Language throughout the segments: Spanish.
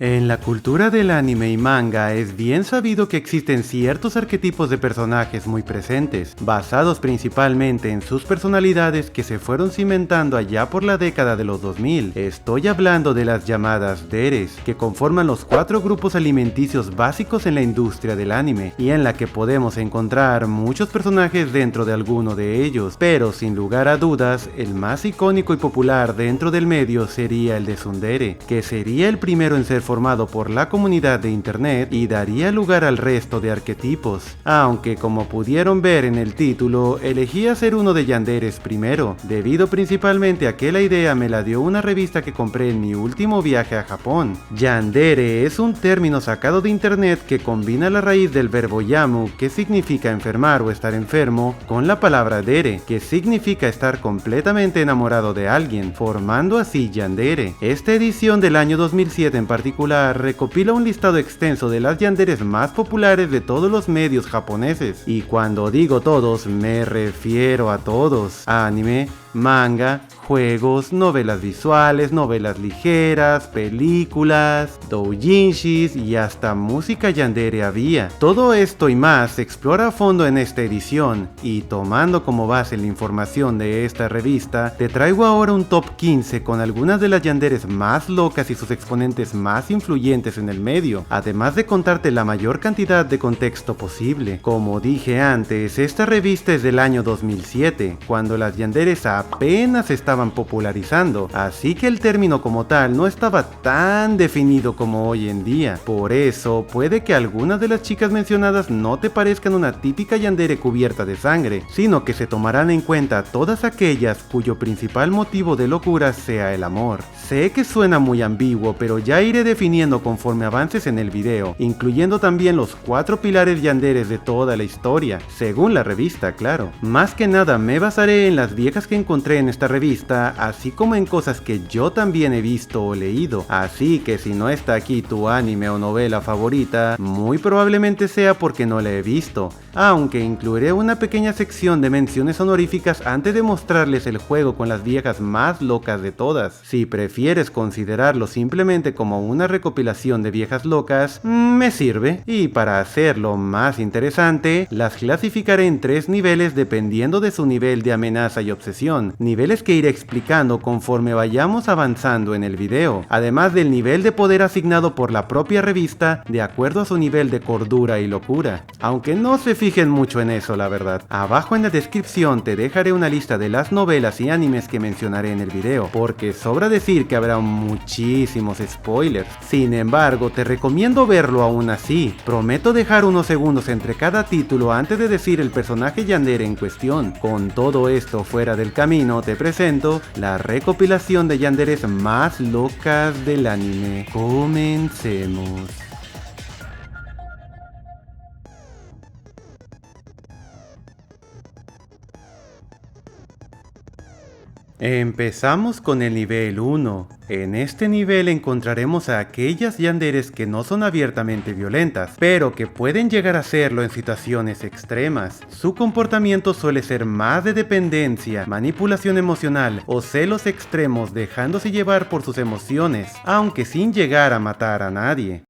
En la cultura del anime y manga es bien sabido que existen ciertos arquetipos de personajes muy presentes, basados principalmente en sus personalidades que se fueron cimentando allá por la década de los 2000. Estoy hablando de las llamadas deres, que conforman los 4 grupos alimenticios básicos en la industria del anime, y en la que podemos encontrar muchos personajes dentro de alguno de ellos, pero sin lugar a dudas, el más icónico y popular dentro del medio sería el de tsundere, que sería el primero en ser formado por la comunidad de internet y daría lugar al resto de arquetipos, aunque como pudieron ver en el título, elegí hacer uno de yanderes primero, debido principalmente a que la idea me la dio una revista que compré en mi último viaje a Japón. Yandere es un término sacado de internet que combina la raíz del verbo yamu, que significa enfermar o estar enfermo, con la palabra dere, que significa estar completamente enamorado de alguien, formando así yandere. Esta edición del año 2007 en particular recopila un listado extenso de las yanderes más populares de todos los medios japoneses, y cuando digo todos me refiero a todos: anime, manga, juegos, novelas visuales, novelas ligeras, películas, doujinshis y hasta música yandere había. Todo esto y más se explora a fondo en esta edición, y tomando como base la información de esta revista, te traigo ahora un top 15 con algunas de las yanderes más locas y sus exponentes más influyentes en el medio, además de contarte la mayor cantidad de contexto posible. Como dije antes, esta revista es del año 2007, cuando las yanderes apenas se estaban popularizando, así que el término como tal no estaba tan definido como hoy en día. Por eso, puede que algunas de las chicas mencionadas no te parezcan una típica yandere cubierta de sangre, sino que se tomarán en cuenta todas aquellas cuyo principal motivo de locura sea el amor. Sé que suena muy ambiguo, pero ya iré definiendo conforme avances en el video, incluyendo también los 4 pilares yanderes de toda la historia, según la revista, claro. Más que nada me basaré en las viejas que encontré en esta revista, así como en cosas que yo también he visto o leído, así que si no está aquí tu anime o novela favorita, muy probablemente sea porque no la he visto, aunque incluiré una pequeña sección de menciones honoríficas antes de mostrarles el juego con las viejas más locas de todas. Si prefieres considerarlo simplemente como una recopilación de viejas locas, me sirve, y para hacerlo más interesante, las clasificaré en 3 niveles dependiendo de su nivel de amenaza y obsesión, niveles que iré explicando conforme vayamos avanzando en el video, además del nivel de poder asignado por la propia revista de acuerdo a su nivel de cordura y locura, aunque no se fijen mucho en eso, la verdad. Abajo en la descripción te dejaré una lista de las novelas y animes que mencionaré en el video, porque sobra decir que habrá muchísimos spoilers. Sin embargo, te recomiendo verlo aún así. Prometo dejar unos segundos entre cada título antes de decir el personaje yandere en cuestión. Con todo esto fuera del camino, te presento la recopilación de yanderes más locas del anime. Comencemos. Empezamos con el nivel 1. En este nivel encontraremos a aquellas yanderes que no son abiertamente violentas, pero que pueden llegar a serlo en situaciones extremas. Su comportamiento suele ser más de dependencia, manipulación emocional o celos extremos, dejándose llevar por sus emociones, aunque sin llegar a matar a nadie.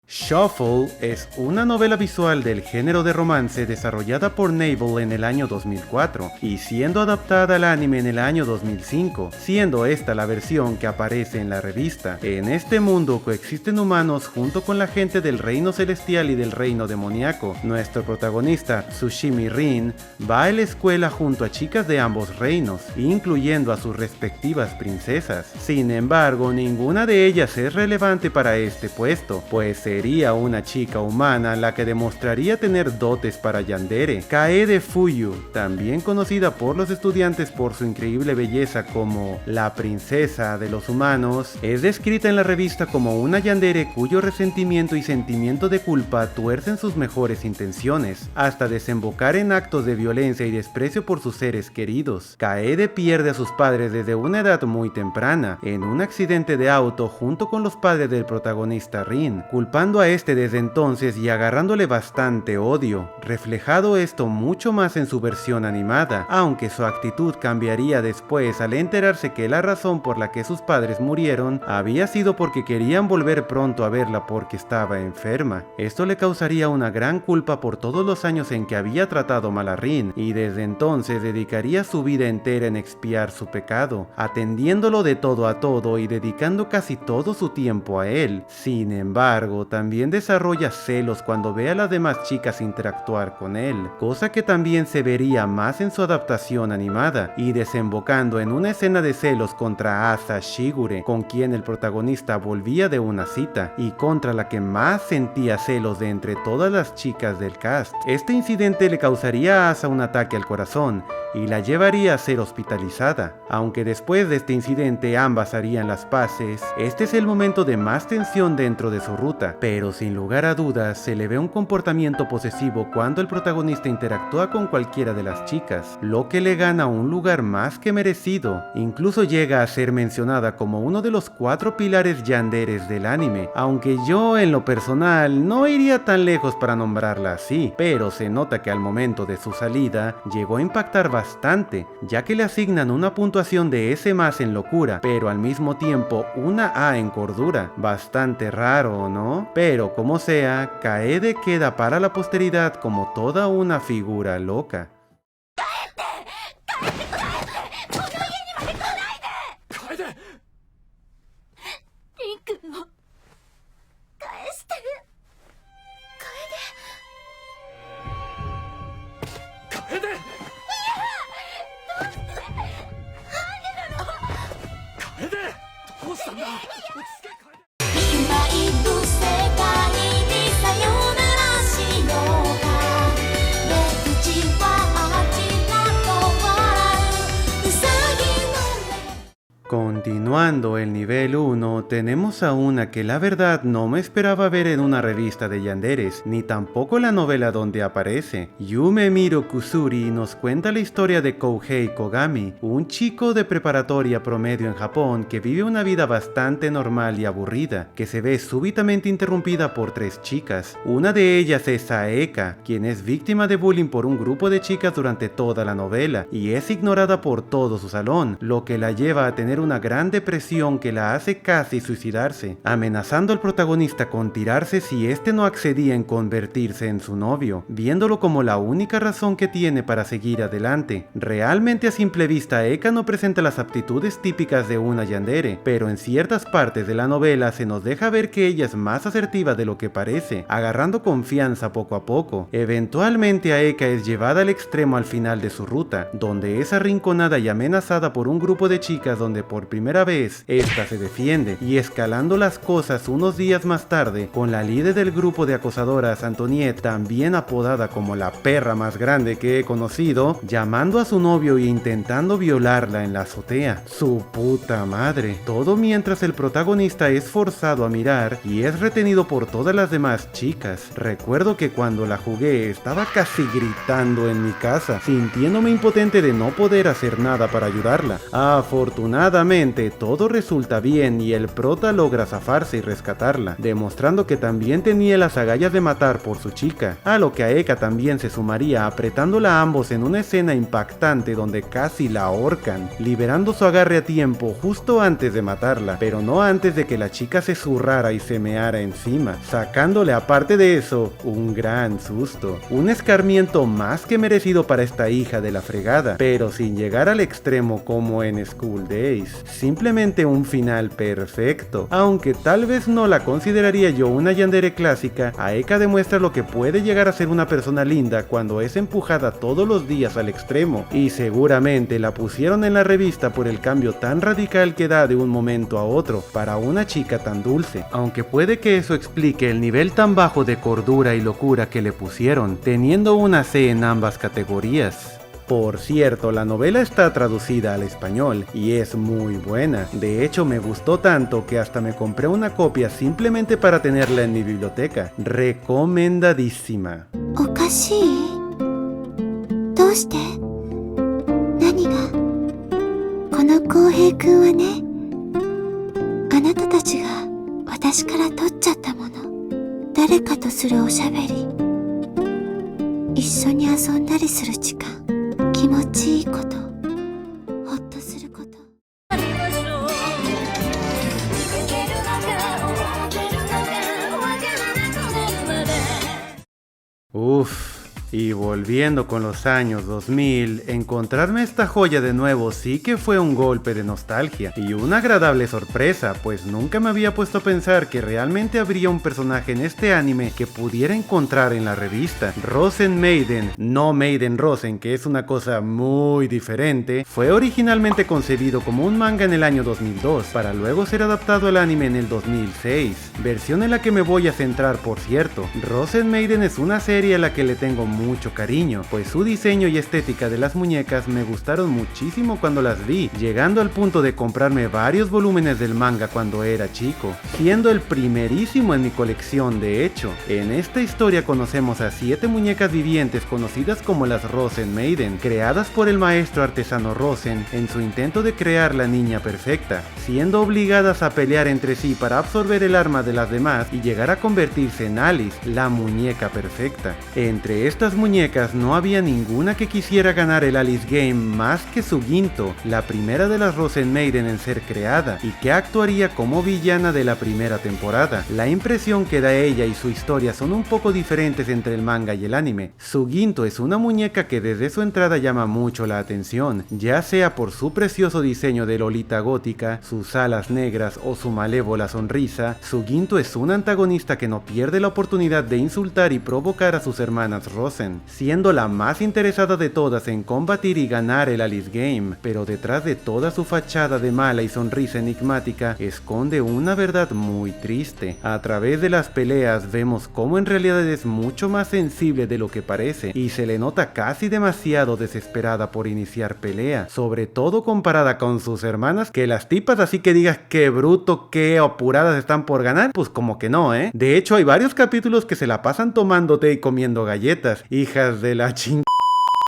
Shuffle es una novela visual del género de romance desarrollada por Navel en el año 2004 y siendo adaptada al anime en el año 2005, siendo esta la versión que aparece en la revista. En este mundo coexisten humanos junto con la gente del reino celestial y del reino demoníaco. Nuestro protagonista, Tsushimi Rin, va a la escuela junto a chicas de ambos reinos, incluyendo a sus respectivas princesas. Sin embargo, ninguna de ellas es relevante para este puesto, pues sería una chica humana la que demostraría tener dotes para yandere. Kaede Fuyu, también conocida por los estudiantes por su increíble belleza como la princesa de los humanos, es descrita en la revista como una yandere cuyo resentimiento y sentimiento de culpa tuercen sus mejores intenciones, hasta desembocar en actos de violencia y desprecio por sus seres queridos. Kaede pierde a sus padres desde una edad muy temprana, en un accidente de auto junto con los padres del protagonista Rin, culpando a a este desde entonces y agarrándole bastante odio, reflejado esto mucho más en su versión animada, aunque su actitud cambiaría después al enterarse que la razón por la que sus padres murieron había sido porque querían volver pronto a verla porque estaba enferma. Esto le causaría una gran culpa por todos los años en que había tratado mal a Rin, y desde entonces dedicaría su vida entera en expiar su pecado, atendiéndolo de todo a todo y dedicando casi todo su tiempo a él. Sin embargo, también desarrolla celos cuando ve a las demás chicas interactuar con él, cosa que también se vería más en su adaptación animada, y desembocando en una escena de celos contra Asa Shigure, con quien el protagonista volvía de una cita, y contra la que más sentía celos de entre todas las chicas del cast. Este incidente le causaría a Asa un ataque al corazón, y la llevaría a ser hospitalizada. Aunque después de este incidente ambas harían las paces, este es el momento de más tensión dentro de su ruta, pero sin lugar a dudas se le ve un comportamiento posesivo cuando el protagonista interactúa con cualquiera de las chicas, lo que le gana un lugar más que merecido. Incluso llega a ser mencionada como uno de los 4 pilares yanderes del anime, aunque yo en lo personal no iría tan lejos para nombrarla así, pero se nota que al momento de su salida llegó a impactar bastante, ya que le asignan una puntuación de S+ en locura, pero al mismo tiempo una A en cordura. Bastante raro, ¿no? Pero como sea, Kaede queda para la posteridad como toda una figura loca. Continuando el nivel 1, tenemos a una que la verdad no me esperaba ver en una revista de yanderes, ni tampoco la novela donde aparece. Yume Miro Kusuri nos cuenta la historia de Kouhei Kogami, un chico de preparatoria promedio en Japón que vive una vida bastante normal y aburrida, que se ve súbitamente interrumpida por 3 chicas. Una de ellas es Aeka, quien es víctima de bullying por un grupo de chicas durante toda la novela, y es ignorada por todo su salón, lo que la lleva a tener una gran depresión que la hace casi suicidarse, amenazando al protagonista con tirarse si este no accedía en convertirse en su novio, viéndolo como la única razón que tiene para seguir adelante. Realmente a simple vista Eka no presenta las aptitudes típicas de una yandere, pero en ciertas partes de la novela se nos deja ver que ella es más asertiva de lo que parece, agarrando confianza poco a poco. Eventualmente Aeka es llevada al extremo al final de su ruta, donde es arrinconada y amenazada por un grupo de chicas donde por primera vez esta se defiende, y escalando las cosas unos días más tarde con la líder del grupo de acosadoras Antoniette, también apodada como la perra más grande que he conocido, llamando a su novio e intentando violarla en la azotea. Su puta madre. Todo mientras el protagonista es forzado a mirar y es retenido por todas las demás chicas. Recuerdo que cuando la jugué estaba casi gritando en mi casa, sintiéndome impotente de no poder hacer nada para ayudarla. Afortunadamente todo resulta bien y el prota logra zafarse y rescatarla, demostrando que también tenía las agallas de matar por su chica, a lo que Aeka también se sumaría, apretándola a ambos en una escena impactante donde casi la ahorcan, liberando su agarre a tiempo justo antes de matarla, pero no antes de que la chica se zurrara y se meara encima, sacándole aparte de eso un gran susto. Un escarmiento más que merecido para esta hija de la fregada, pero sin llegar al extremo como en School Days. Simplemente un final perfecto. Aunque tal vez no la consideraría yo una yandere clásica, Aeka demuestra lo que puede llegar a ser una persona linda cuando es empujada todos los días al extremo, y seguramente la pusieron en la revista por el cambio tan radical que da de un momento a otro para una chica tan dulce, aunque puede que eso explique el nivel tan bajo de cordura y locura que le pusieron, teniendo una C en ambas categorías. Por cierto, la novela está traducida al español y es muy buena. De hecho, me gustó tanto que hasta me compré una copia simplemente para tenerla en mi biblioteca. Recomendadísima. ¿Okashi? ¿Doshite? ¿Nani ga? Kono Kouhei-kun wa ne, anata tachi ga watashi kara torchatta mono. 誰かとするおしゃべり、一緒に遊んだりする時間、気持ちいいこと、ほっとすること。Uff. Y volviendo con los años 2000, encontrarme esta joya de nuevo sí que fue un golpe de nostalgia y una agradable sorpresa, pues nunca me había puesto a pensar que realmente habría un personaje en este anime que pudiera encontrar en la revista. Rosen Maiden, no Maiden Rosen, que es una cosa muy diferente, fue originalmente concebido como un manga en el año 2002, para luego ser adaptado al anime en el 2006, versión en la que me voy a centrar por cierto. Rosen Maiden es una serie a la que le tengo mucho cariño, pues su diseño y estética de las muñecas me gustaron muchísimo cuando las vi, llegando al punto de comprarme varios volúmenes del manga cuando era chico, siendo el primerísimo en mi colección de hecho. En esta historia conocemos a 7 muñecas vivientes conocidas como las Rosen Maiden, creadas por el maestro artesano Rosen en su intento de crear la niña perfecta, siendo obligadas a pelear entre sí para absorber el arma de las demás y llegar a convertirse en Alice, la muñeca perfecta. Entre estas muñecas no había ninguna que quisiera ganar el Alice Game más que Suginto, la primera de las Rosen Maiden en ser creada y que actuaría como villana de la primera temporada. La impresión que da ella y su historia son un poco diferentes entre el manga y el anime. Suginto es una muñeca que desde su entrada llama mucho la atención, ya sea por su precioso diseño de Lolita gótica, sus alas negras o su malévola sonrisa. Suginto es un antagonista que no pierde la oportunidad de insultar y provocar a sus hermanas Rosen, siendo la más interesada de todas en combatir y ganar el Alice Game, pero detrás de toda su fachada de mala y sonrisa enigmática esconde una verdad muy triste. A través de las peleas vemos cómo en realidad es mucho más sensible de lo que parece y se le nota casi demasiado desesperada por iniciar pelea, sobre todo comparada con sus hermanas, que las tipas así que digas qué bruto, qué apuradas están por ganar, pues como que no, De hecho hay varios capítulos que se la pasan tomando té y comiendo galletas, hijas de la chingada.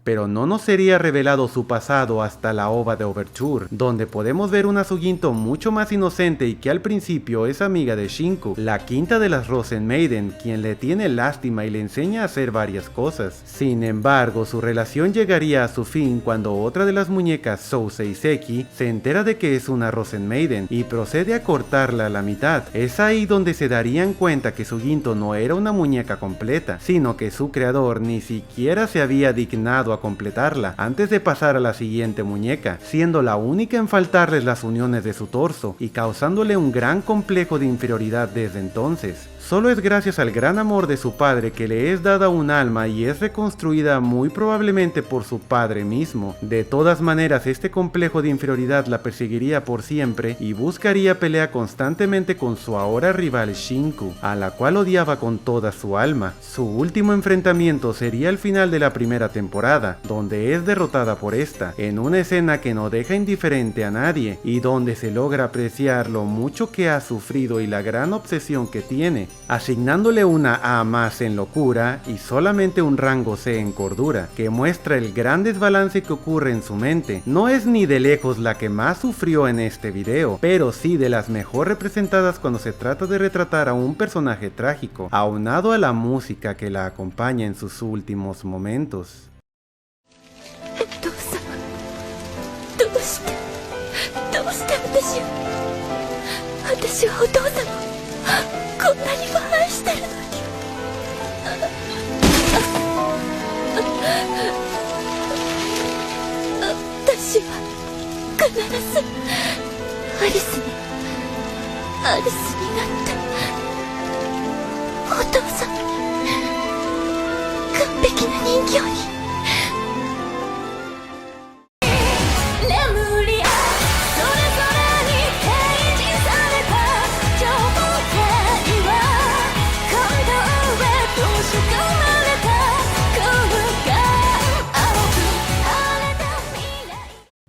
Pero no nos sería revelado su pasado hasta la ova de Overture, donde podemos ver una Suginto mucho más inocente y que al principio es amiga de Shinku, la quinta de las Rosen Maiden, quien le tiene lástima y le enseña a hacer varias cosas. Sin embargo, su relación llegaría a su fin cuando otra de las muñecas, Sousei Seki, se entera de que es una Rosen Maiden y procede a cortarla a la mitad. Es ahí donde se darían cuenta que Suginto no era una muñeca completa, sino que su creador ni siquiera se había dignado a completarla antes de pasar a la siguiente muñeca, siendo la única en faltarles las uniones de su torso y causándole un gran complejo de inferioridad desde entonces. Solo es gracias al gran amor de su padre que le es dada un alma y es reconstruida muy probablemente por su padre mismo. De todas maneras, este complejo de inferioridad la perseguiría por siempre y buscaría pelea constantemente con su ahora rival Shinku, a la cual odiaba con toda su alma. Su último enfrentamiento sería el final de la primera temporada, donde es derrotada por esta, en una escena que no deja indiferente a nadie y donde se logra apreciar lo mucho que ha sufrido y la gran obsesión que tiene, asignándole una A más en locura y solamente un rango C en cordura, que muestra el gran desbalance que ocurre en su mente. No es ni de lejos la que más sufrió en este video, pero sí de las mejor representadas cuando se trata de retratar a un personaje trágico, aunado a la música que la acompaña en sus últimos momentos. 私はお父様こんなにも愛してるのに。私は必ずアリスになってお父様に完璧な人形に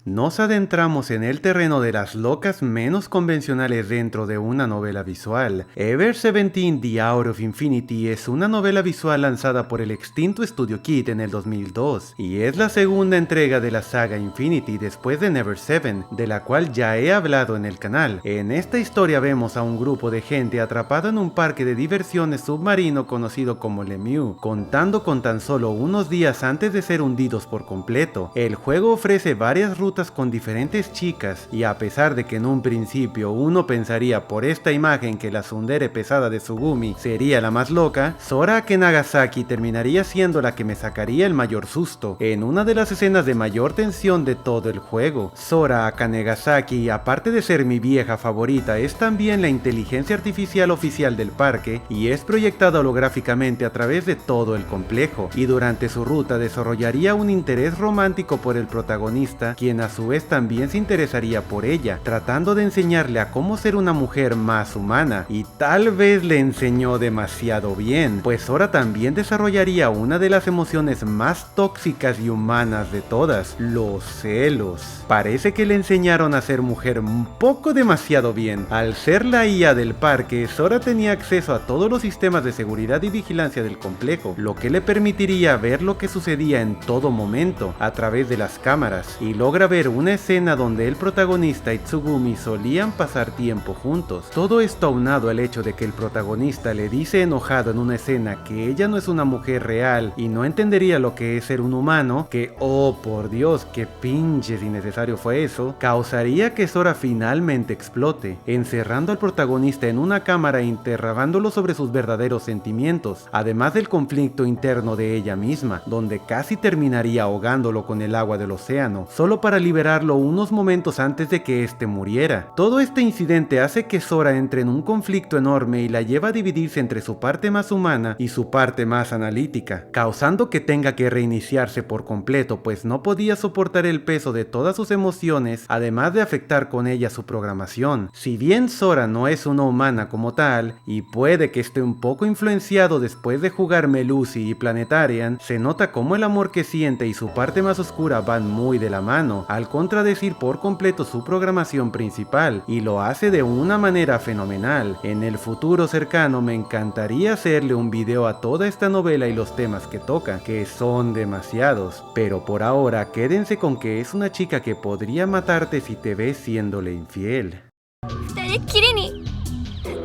Nos adentramos en el terreno de las locas menos convencionales dentro de una novela visual. Ever 17 The Hour of Infinity es una novela visual lanzada por el extinto Studio Kid en el 2002 y es la segunda entrega de la saga Infinity después de Never Seven, de la cual ya he hablado en el canal. En esta historia vemos a un grupo de gente atrapado en un parque de diversiones submarino conocido como Lemieux, contando con tan solo unos días antes de ser hundidos por completo. El juego ofrece varias rutas con diferentes chicas y a pesar de que en un principio uno pensaría por esta imagen que la tsundere pesada de Tsugumi sería la más loca, Sora Ake Nagasaki terminaría siendo la que me sacaría el mayor susto en una de las escenas de mayor tensión de todo el juego. Sora Ake Nagasaki, aparte de ser mi vieja favorita, es también la inteligencia artificial oficial del parque y es proyectada holográficamente a través de todo el complejo, y durante su ruta desarrollaría un interés romántico por el protagonista, quien a su vez también se interesaría por ella, tratando de enseñarle a cómo ser una mujer más humana, y tal vez le enseñó demasiado bien, pues Sora también desarrollaría una de las emociones más tóxicas y humanas de todas, los celos. Parece que le enseñaron a ser mujer un poco demasiado bien. Al ser la IA del parque, Sora tenía acceso a todos los sistemas de seguridad y vigilancia del complejo, lo que le permitiría ver lo que sucedía en todo momento a través de las cámaras, y logra ver una escena donde el protagonista y Tsugumi solían pasar tiempo juntos. Todo esto aunado al hecho de que el protagonista le dice enojado en una escena que ella no es una mujer real y no entendería lo que es ser un humano, que oh por Dios, qué pinches innecesario fue eso, causaría que Sora finalmente explote, encerrando al protagonista en una cámara e interrogándolo sobre sus verdaderos sentimientos, además del conflicto interno de ella misma, donde casi terminaría ahogándolo con el agua del océano, solo para liberarlo unos momentos antes de que éste muriera. Todo este incidente hace que Sora entre en un conflicto enorme y la lleva a dividirse entre su parte más humana y su parte más analítica, causando que tenga que reiniciarse por completo, pues no podía soportar el peso de todas sus emociones, además de afectar con ella su programación. Si bien Sora no es una humana como tal, y puede que esté un poco influenciado después de jugar Melusi y Planetarian, se nota como el amor que siente y su parte más oscura van muy de la mano, al contradecir por completo su programación principal, y lo hace de una manera fenomenal. En el futuro cercano me encantaría hacerle un video a toda esta novela y los temas que toca, que son demasiados, pero por ahora quédense con que es una chica que podría matarte si te ves siéndole infiel. 二人っきりに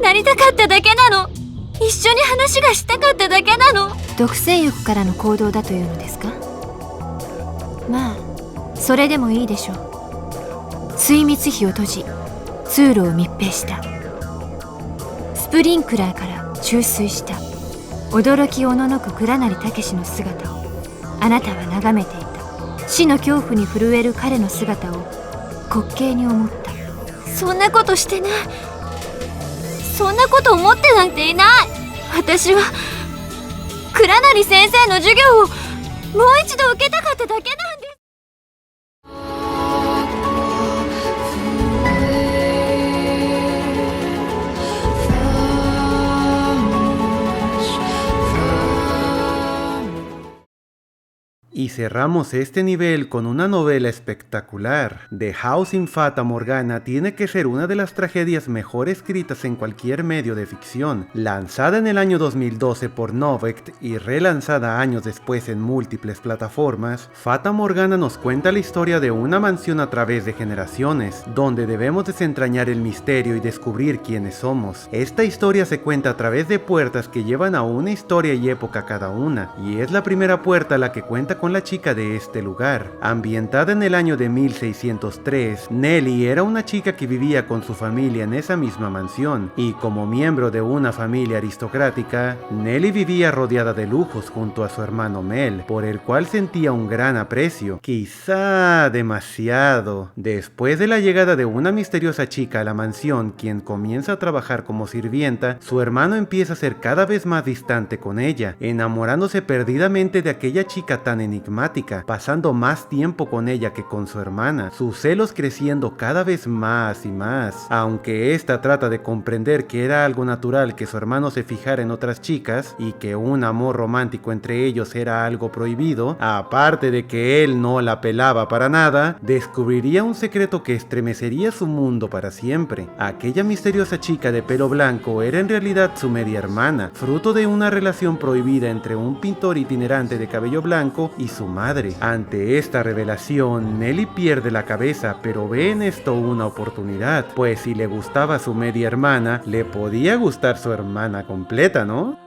なりたかっただけなの。一緒に話がしたかっただけなの。独占欲からの行動だというのですか。まあそれでもいいでしょう。水密費を閉じ通路を密閉した。スプリンクラーから注水した。驚きおののく倉成武の姿をあなたは眺めていた。死の恐怖に震える彼の姿を滑稽に思った。そんなことしてない。そんなこと思ってなんていない。私は倉成先生の授業をもう一度受けたかっただけなんです。Y cerramos este nivel con una novela espectacular. The House in Fata Morgana tiene que ser una de las tragedias mejor escritas en cualquier medio de ficción. Lanzada en el año 2012 por Novect y relanzada años después en múltiples plataformas, Fata Morgana nos cuenta la historia de una mansión a través de generaciones, donde debemos desentrañar el misterio y descubrir quiénes somos. Esta historia se cuenta a través de puertas que llevan a una historia y época cada una, y es la primera puerta la que cuenta con la chica de este lugar. Ambientada en el año de 1603, Nelly era una chica que vivía con su familia en esa misma mansión, y como miembro de una familia aristocrática, Nelly vivía rodeada de lujos junto a su hermano Mel, por el cual sentía un gran aprecio, quizá demasiado. Después de la llegada de una misteriosa chica a la mansión, quien comienza a trabajar como sirvienta, su hermano empieza a ser cada vez más distante con ella, enamorándose perdidamente de aquella chica tan enigmática enigmática, pasando más tiempo con ella que con su hermana, sus celos creciendo cada vez más y más. Aunque esta trata de comprender que era algo natural que su hermano se fijara en otras chicas y que un amor romántico entre ellos era algo prohibido, aparte de que él no la pelaba para nada, descubriría un secreto que estremecería su mundo para siempre. Aquella misteriosa chica de pelo blanco era en realidad su media hermana, fruto de una relación prohibida entre un pintor itinerante de cabello blanco y su madre. Ante esta revelación, Nelly pierde la cabeza, pero ve en esto una oportunidad, pues si le gustaba su media hermana, le podía gustar su hermana completa, ¿no?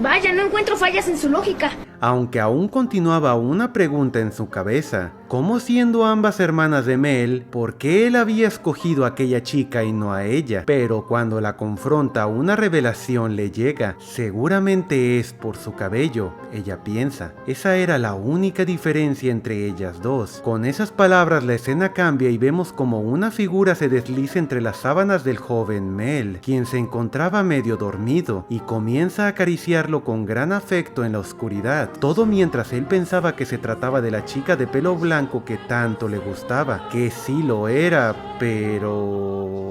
Vaya, no encuentro fallas en su lógica. Aunque aún continuaba una pregunta en su cabeza: ¿cómo, siendo ambas hermanas de Mel, por qué él había escogido a aquella chica y no a ella? Pero cuando la confronta, una revelación le llega. Seguramente es por su cabello, ella piensa. Esa era la única diferencia entre ellas dos. Con esas palabras la escena cambia y vemos como una figura se desliza entre las sábanas del joven Mel, quien se encontraba medio dormido, y comienza a acariciarlo con gran afecto en la oscuridad. Todo mientras él pensaba que se trataba de la chica de pelo blanco que tanto le gustaba, que sí lo era, pero...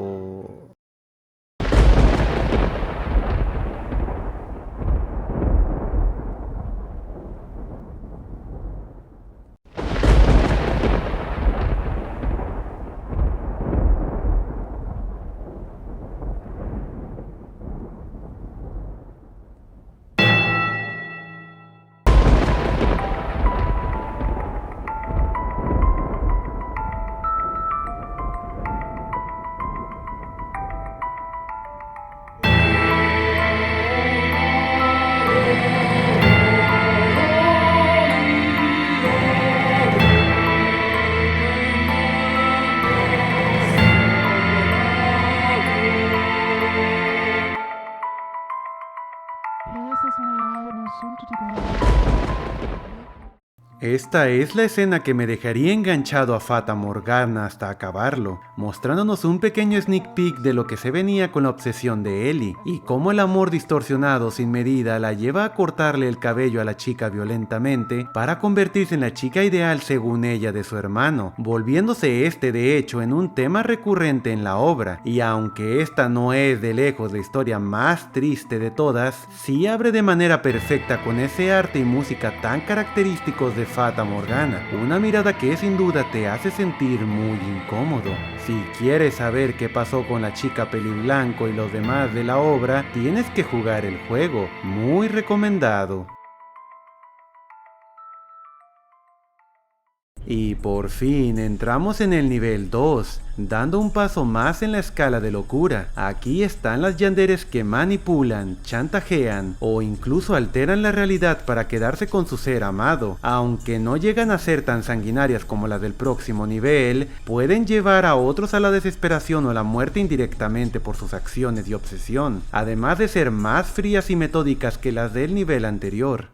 Esta es la escena que me dejaría enganchado a Fata Morgana hasta acabarlo, mostrándonos un pequeño sneak peek de lo que se venía con la obsesión de Ellie, y cómo el amor distorsionado sin medida la lleva a cortarle el cabello a la chica violentamente para convertirse en la chica ideal según ella de su hermano, volviéndose este de hecho en un tema recurrente en la obra. Y aunque esta no es de lejos la historia más triste de todas, sí abre de manera perfecta con ese arte y música tan característicos de Fata Morgana, una mirada que sin duda te hace sentir muy incómodo. Si quieres saber qué pasó con la chica peliblanco y los demás de la obra, tienes que jugar el juego, muy recomendado. Y por fin entramos en el nivel 2, dando un paso más en la escala de locura. Aquí están las yanderes que manipulan, chantajean o incluso alteran la realidad para quedarse con su ser amado. Aunque no llegan a ser tan sanguinarias como las del próximo nivel, pueden llevar a otros a la desesperación o la muerte indirectamente por sus acciones y obsesión, además de ser más frías y metódicas que las del nivel anterior.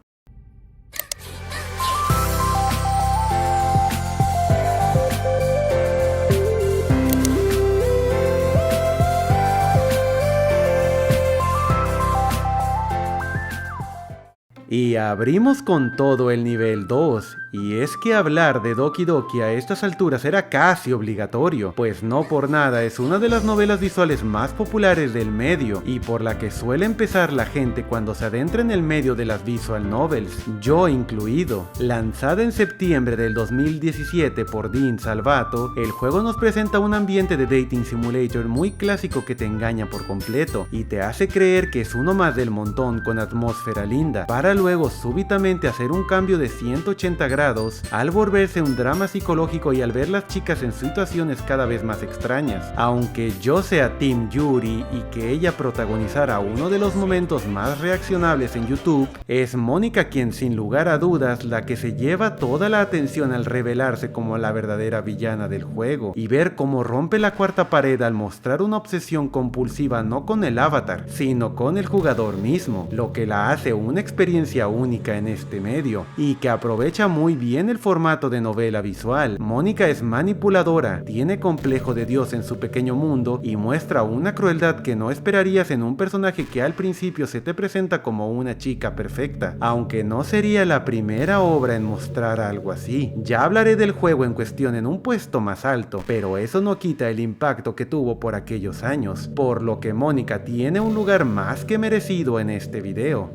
Y abrimos con todo el nivel 2, y es que hablar de Doki Doki a estas alturas era casi obligatorio, pues no por nada es una de las novelas visuales más populares del medio, y por la que suele empezar la gente cuando se adentra en el medio de las visual novels, yo incluido. Lanzada en septiembre del 2017 por Dean Salvato, el juego nos presenta un ambiente de dating simulator muy clásico que te engaña por completo, y te hace creer que es uno más del montón con atmósfera linda, para luego súbitamente hacer un cambio de 180 grados al volverse un drama psicológico y al ver las chicas en situaciones cada vez más extrañas. Aunque yo sea Team Yuri y que ella protagonizara uno de los momentos más reaccionables en YouTube, es Mónica quien sin lugar a dudas la que se lleva toda la atención al revelarse como la verdadera villana del juego, y ver cómo rompe la cuarta pared al mostrar una obsesión compulsiva no con el avatar, sino con el jugador mismo, lo que la hace una experiencia única en este medio, y que aprovecha muy muy bien el formato de novela visual. Mónica es manipuladora, tiene complejo de Dios en su pequeño mundo y muestra una crueldad que no esperarías en un personaje que al principio se te presenta como una chica perfecta, aunque no sería la primera obra en mostrar algo así. Ya hablaré del juego en cuestión en un puesto más alto, pero eso no quita el impacto que tuvo por aquellos años, por lo que Mónica tiene un lugar más que merecido en este video.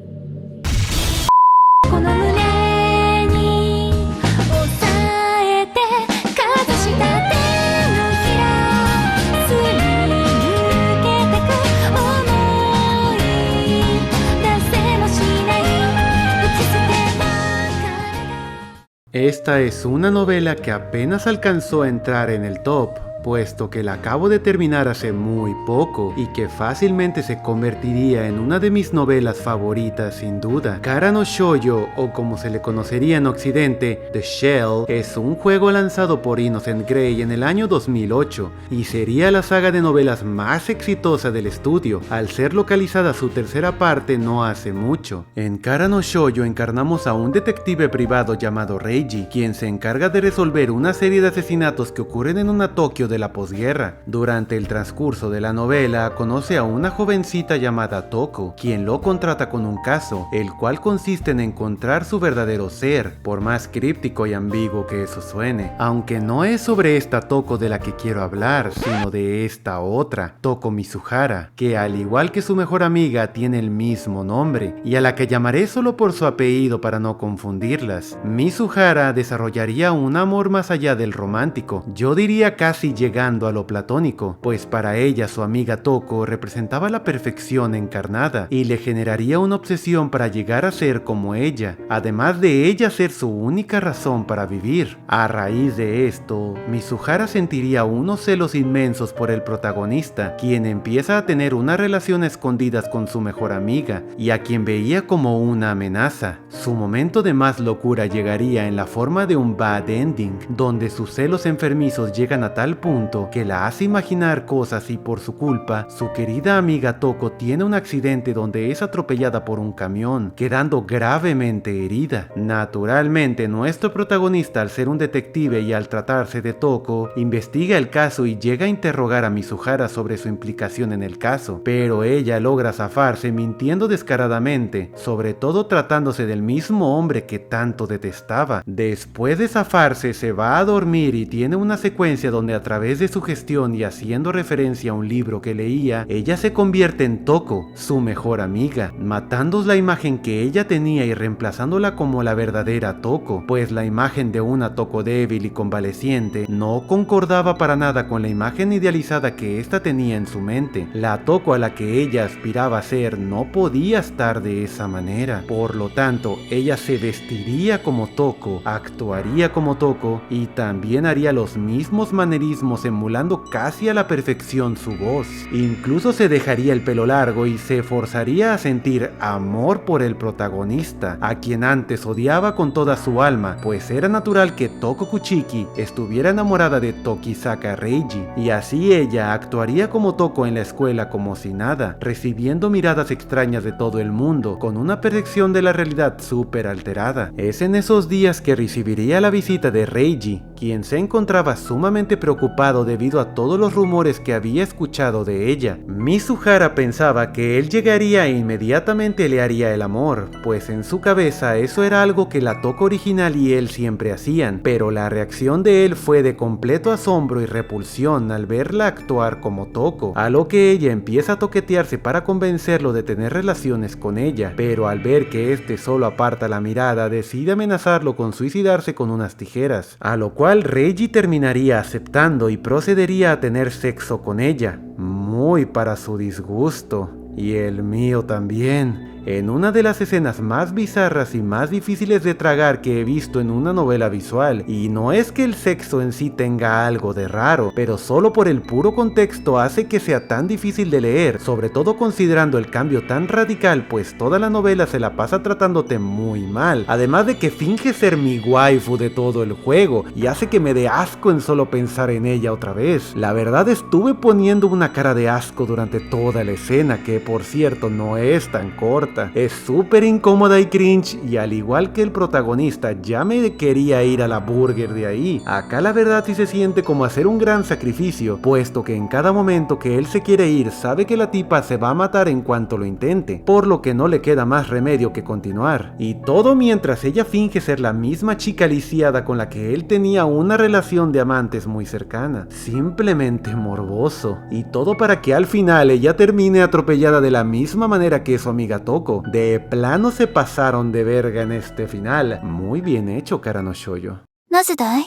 Esta es una novela que apenas alcanzó a entrar en el top, puesto que la acabo de terminar hace muy poco y que fácilmente se convertiría en una de mis novelas favoritas sin duda. Kara no Shoujo, o como se le conocería en occidente, The Shell, es un juego lanzado por Innocent Grey en el año 2008 y sería la saga de novelas más exitosa del estudio, al ser localizada su tercera parte no hace mucho. En Kara no Shoujo encarnamos a un detective privado llamado Reiji, quien se encarga de resolver una serie de asesinatos que ocurren en una Tokio de la posguerra. Durante el transcurso de la novela conoce a una jovencita llamada Toko, quien lo contrata con un caso, el cual consiste en encontrar su verdadero ser, por más críptico y ambiguo que eso suene. Aunque no es sobre esta Toko de la que quiero hablar, sino de esta otra, Toko Mizuhara, que al igual que su mejor amiga tiene el mismo nombre, y a la que llamaré solo por su apellido para no confundirlas. Mizuhara desarrollaría un amor más allá del romántico, yo diría casi llegando a lo platónico, pues para ella su amiga Toko representaba la perfección encarnada y le generaría una obsesión para llegar a ser como ella, además de ella ser su única razón para vivir. A raíz de esto, Mizuhara sentiría unos celos inmensos por el protagonista, quien empieza a tener una relación escondida con su mejor amiga y a quien veía como una amenaza. Su momento de más locura llegaría en la forma de un bad ending, donde sus celos enfermizos llegan a tal punto que la hace imaginar cosas y por su culpa, su querida amiga Toko tiene un accidente donde es atropellada por un camión, quedando gravemente herida. Naturalmente, nuestro protagonista, al ser un detective y al tratarse de Toko, investiga el caso y llega a interrogar a Mizuhara sobre su implicación en el caso, pero ella logra zafarse mintiendo descaradamente, sobre todo tratándose del mismo hombre que tanto detestaba. Después de zafarse, se va a dormir y tiene una secuencia donde a través de su gestión y haciendo referencia a un libro que leía, ella se convierte en Toko, su mejor amiga, matando la imagen que ella tenía y reemplazándola como la verdadera Toko, pues la imagen de una Toko débil y convaleciente no concordaba para nada con la imagen idealizada que ésta tenía en su mente. La Toko a la que ella aspiraba a ser no podía estar de esa manera, por lo tanto, ella se vestiría como Toko, actuaría como Toko y también haría los mismos manerismos emulando casi a la perfección su voz. Incluso se dejaría el pelo largo y se forzaría a sentir amor por el protagonista, a quien antes odiaba con toda su alma, pues era natural que Toko Kuchiki estuviera enamorada de Tokisaka Reiji, y así ella actuaría como Toko en la escuela como si nada, recibiendo miradas extrañas de todo el mundo, con una percepción de la realidad súper alterada. Es en esos días que recibiría la visita de Reiji, quien se encontraba sumamente preocupado debido a todos los rumores que había escuchado de ella. Mizuhara pensaba que él llegaría e inmediatamente le haría el amor, pues en su cabeza eso era algo que la Toko original y él siempre hacían, pero la reacción de él fue de completo asombro y repulsión al verla actuar como Toko, a lo que ella empieza a toquetearse para convencerlo de tener relaciones con ella, pero al ver que este solo aparta la mirada decide amenazarlo con suicidarse con unas tijeras, a lo cual Reiji terminaría aceptando y procedería a tener sexo con ella, muy para su disgusto, y el mío también. en una de las escenas más bizarras y más difíciles de tragar que he visto en una novela visual, y no es que el sexo en sí tenga algo de raro, pero solo por el puro contexto hace que sea tan difícil de leer, sobre todo considerando el cambio tan radical, pues toda la novela se la pasa tratándote muy mal, además de que finge ser mi waifu de todo el juego, y hace que me dé asco en solo pensar en ella otra vez. La verdad estuve poniendo una cara de asco durante toda la escena, que por cierto no es tan corta. idiota. Es súper incómoda y cringe, y al igual que el protagonista ya me quería ir a la burger de ahí, acá la verdad sí se siente como hacer un gran sacrificio, puesto que en cada momento que él se quiere ir sabe que la tipa se va a matar en cuanto lo intente, por lo que no le queda más remedio que continuar. Y todo mientras ella finge ser la misma chica lisiada con la que él tenía una relación de amantes muy cercana. Simplemente morboso. Y todo para que al final ella termine atropellada de la misma manera que su amiga Toko. De plano se pasaron de verga en este final. Muy bien hecho, Kara no Shoujo. なぜだい？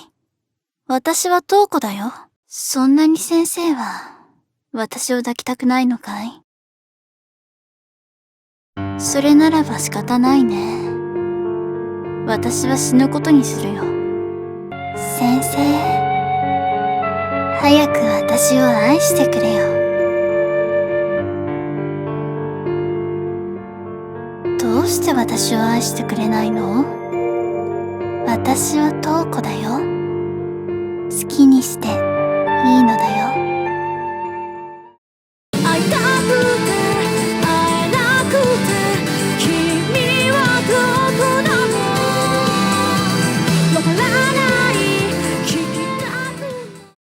私はトウコだよ。そんなに先生は私を抱きたくないのかい？それならば仕方ないね。私は死ぬことにするよ。先生、早く私を愛してくれよ。どうして私を愛してくれないの？私はトウコだよ。好きにしていいのだよ。会いたくて会えなくて君はどこだろう。わからない聞きたく。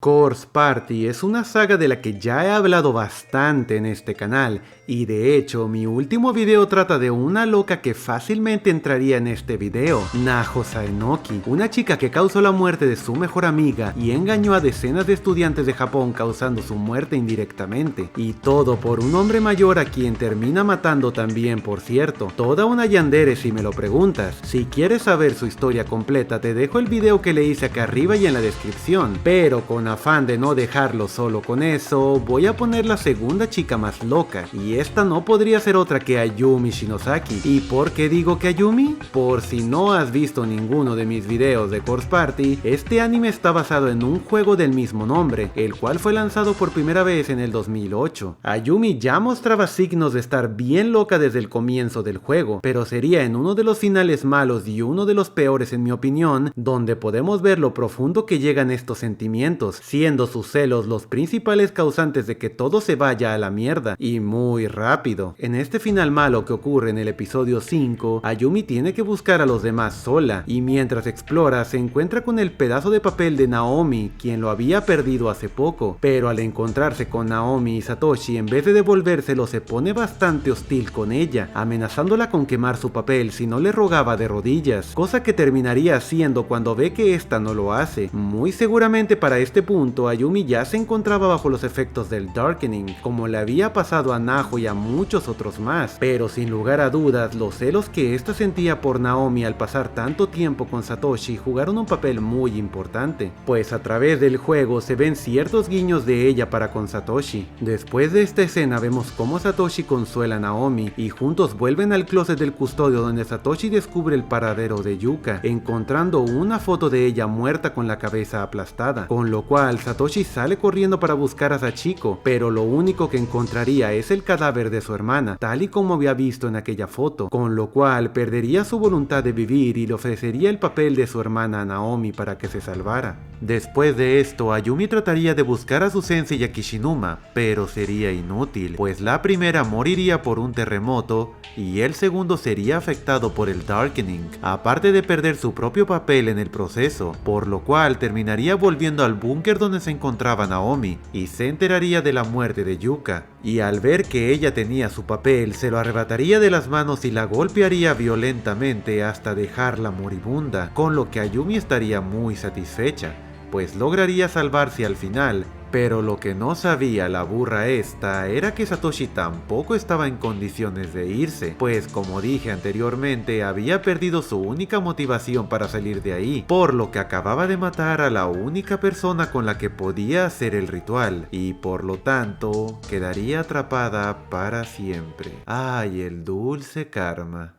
Course Party es una saga de la que ya he hablado bastante en este canal, y de hecho mi último video trata de una loca que fácilmente entraría en este video, Naho Saenoki, una chica que causó la muerte de su mejor amiga y engañó a decenas de estudiantes de Japón causando su muerte indirectamente, y todo por un hombre mayor a quien termina matando también, por cierto. Toda una yandere si me lo preguntas. Si quieres saber su historia completa te dejo el video que le hice acá arriba y en la descripción, pero con afán de no dejarlo solo con eso, voy a poner la segunda chica más loca, y esta no podría ser otra que Ayumi Shinosaki. ¿Y por qué digo que Ayumi? Por si no has visto ninguno de mis videos de Course Party, este anime está basado en un juego del mismo nombre, el cual fue lanzado por primera vez en el 2008. Ayumi ya mostraba signos de estar bien loca desde el comienzo del juego, pero sería en uno de los finales malos y uno de los peores en mi opinión, donde podemos ver lo profundo que llegan estos sentimientos, siendo sus celos los principales causantes de que todo se vaya a la mierda, y muy rápido. En este final malo que ocurre en el episodio 5, Ayumi tiene que buscar a los demás sola, y mientras explora se encuentra con el pedazo de papel de Naomi, quien lo había perdido hace poco, pero al encontrarse con Naomi y Satoshi, en vez de devolvérselo se pone bastante hostil con ella, amenazándola con quemar su papel si no le rogaba de rodillas, cosa que terminaría haciendo cuando ve que esta no lo hace. Muy seguramente para este punto Ayumi ya se encontraba bajo los efectos del Darkening, como le había pasado a Naho y a muchos otros más, pero sin lugar a dudas los celos que ésta sentía por Naomi al pasar tanto tiempo con Satoshi jugaron un papel muy importante, pues a través del juego se ven ciertos guiños de ella para con Satoshi. Después de esta escena vemos cómo Satoshi consuela a Naomi y juntos vuelven al closet del custodio, donde Satoshi descubre el paradero de Yuka, encontrando una foto de ella muerta con la cabeza aplastada, con lo cual Satoshi sale corriendo para buscar a Sachiko, pero lo único que encontraría es el cadáver de su hermana, tal y como había visto en aquella foto, con lo cual perdería su voluntad de vivir y le ofrecería el papel de su hermana a Naomi para que se salvara. Después de esto, Ayumi trataría de buscar a su sensei y a Kishinuma, pero sería inútil, pues la primera moriría por un terremoto y el segundo sería afectado por el Darkening, aparte de perder su propio papel en el proceso, por lo cual terminaría volviendo al búnker donde se encontraba Naomi y se enteraría de la muerte de Yuka, y al ver que ella tenía su papel se lo arrebataría de las manos y la golpearía violentamente hasta dejarla moribunda, con lo que Ayumi estaría muy satisfecha, pues lograría salvarse al final. Pero lo que no sabía la burra esta era que Satoshi tampoco estaba en condiciones de irse, pues como dije anteriormente había perdido su única motivación para salir de ahí, por lo que acababa de matar a la única persona con la que podía hacer el ritual, y por lo tanto quedaría atrapada para siempre. ¡Ay, el dulce karma!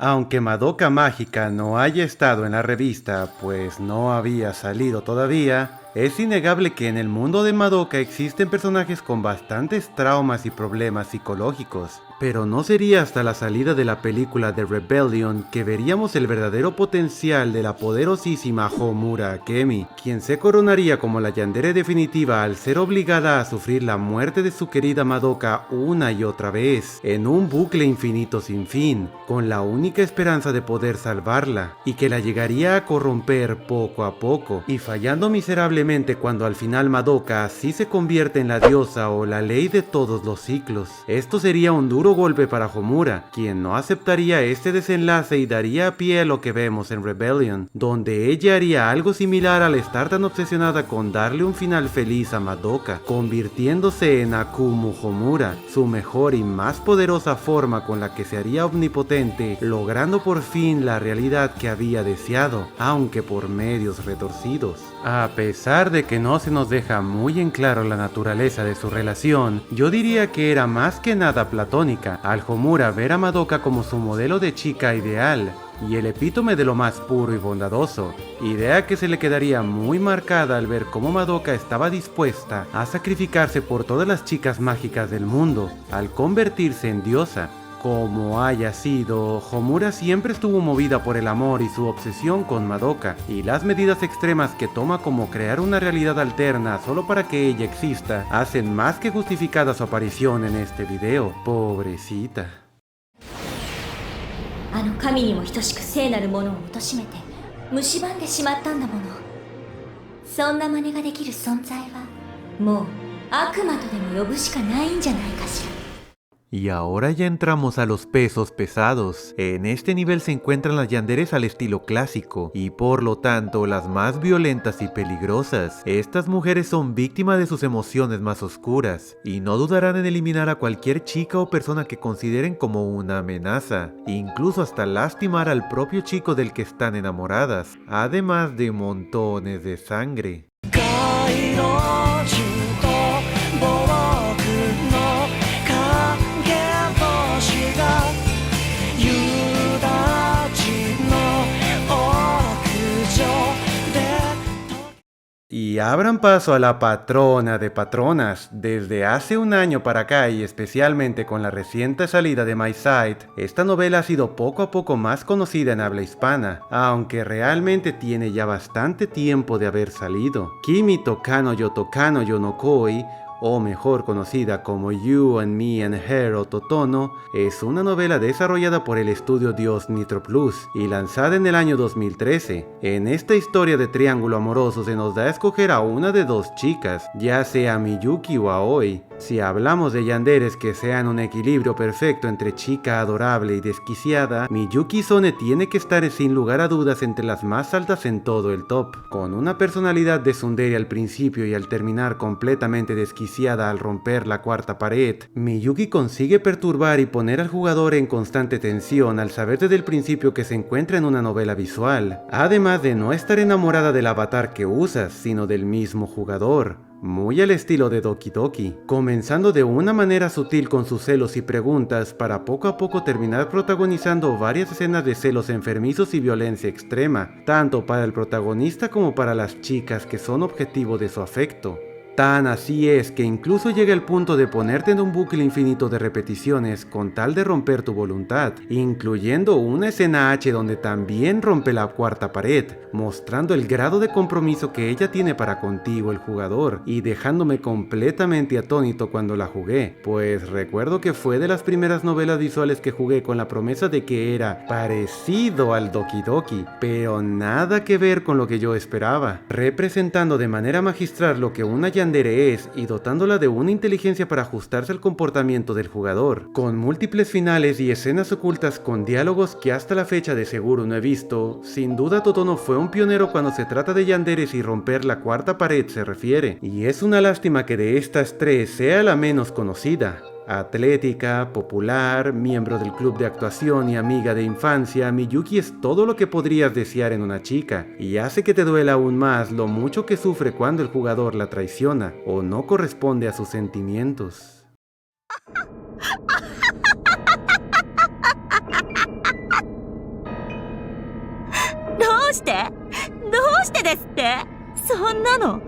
Aunque Madoka Mágica no haya estado en la revista, pues no había salido todavía, es innegable que en el mundo de Madoka existen personajes con bastantes traumas y problemas psicológicos. Pero no sería hasta la salida de la película The Rebellion que veríamos el verdadero potencial de la poderosísima Homura Akemi, quien se coronaría como la yandere definitiva al ser obligada a sufrir la muerte de su querida Madoka una y otra vez, en un bucle infinito sin fin, con la única esperanza de poder salvarla, y que la llegaría a corromper poco a poco, y fallando miserablemente cuando al final Madoka sí se convierte en la diosa o la ley de todos los ciclos. Esto sería un duro golpe para Homura, quien no aceptaría este desenlace y daría pie a lo que vemos en Rebellion, donde ella haría algo similar al estar tan obsesionada con darle un final feliz a Madoka, convirtiéndose en Akumu Homura, su mejor y más poderosa forma con la que se haría omnipotente, logrando por fin la realidad que había deseado, aunque por medios retorcidos. A pesar de que no se nos deja muy en claro la naturaleza de su relación, yo diría que era más que nada platónica, al Homura ver a Madoka como su modelo de chica ideal y el epítome de lo más puro y bondadoso, idea que se le quedaría muy marcada al ver cómo Madoka estaba dispuesta a sacrificarse por todas las chicas mágicas del mundo, al convertirse en diosa. Como haya sido, Homura siempre estuvo movida por el amor y su obsesión con Madoka, y las medidas extremas que toma como crear una realidad alterna solo para que ella exista, hacen más que justificada su aparición en este video. Pobrecita. あの神にも等しく聖なるものを貶めて蝕んでしまったんだもの。そんな真似ができる存在はもう悪魔とでも呼ぶしかないんじゃないかしら。 Y ahora ya entramos a los pesos pesados. En este nivel se encuentran las yanderes al estilo clásico, y por lo tanto las más violentas y peligrosas. Estas mujeres son víctimas de sus emociones más oscuras, y no dudarán en eliminar a cualquier chica o persona que consideren como una amenaza, incluso hasta lastimar al propio chico del que están enamoradas, además de montones de sangre. Y abran paso a la patrona de patronas. Desde hace un año para acá y especialmente con la reciente salida de My Side, esta novela ha sido poco a poco más conocida en habla hispana, aunque realmente tiene ya bastante tiempo de haber salido. Kimi to Kanoyo to Kanoyo no Koi, o mejor conocida como You and Me and Her o Totono, es una novela desarrollada por el estudio Dios Nitro Plus y lanzada en el año 2013. En esta historia de triángulo amoroso se nos da a escoger a una de dos chicas, ya sea Miyuki o Aoi. Si hablamos de yanderes que sean un equilibrio perfecto entre chica adorable y desquiciada, Miyuki Sone tiene que estar sin lugar a dudas entre las más altas en todo el top. Con una personalidad de tsundere al principio y al terminar completamente desquiciada al romper la cuarta pared, Miyuki consigue perturbar y poner al jugador en constante tensión al saber desde el principio que se encuentra en una novela visual, además de no estar enamorada del avatar que usas, sino del mismo jugador. Muy al estilo de Doki Doki, comenzando de una manera sutil con sus celos y preguntas para poco a poco terminar protagonizando varias escenas de celos enfermizos y violencia extrema, tanto para el protagonista como para las chicas que son objetivo de su afecto. Tan así es que incluso llega el punto de ponerte en un bucle infinito de repeticiones con tal de romper tu voluntad, incluyendo una escena H donde también rompe la cuarta pared, mostrando el grado de compromiso que ella tiene para contigo el jugador, y dejándome completamente atónito cuando la jugué, pues recuerdo que fue de las primeras novelas visuales que jugué con la promesa de que era parecido al Doki Doki, pero nada que ver con lo que yo esperaba, representando de manera magistral lo que una yandere es y dotándola de una inteligencia para ajustarse al comportamiento del jugador, con múltiples finales y escenas ocultas con diálogos que hasta la fecha de seguro no he visto. Sin duda Totono fue un pionero cuando se trata de yanderes y romper la cuarta pared se refiere, y es una lástima que de estas tres sea la menos conocida. Atlética, popular, miembro del club de actuación y amiga de infancia, Miyuki es todo lo que podrías desear en una chica, y hace que te duela aún más lo mucho que sufre cuando el jugador la traiciona o no corresponde a sus sentimientos. してですって。そんなの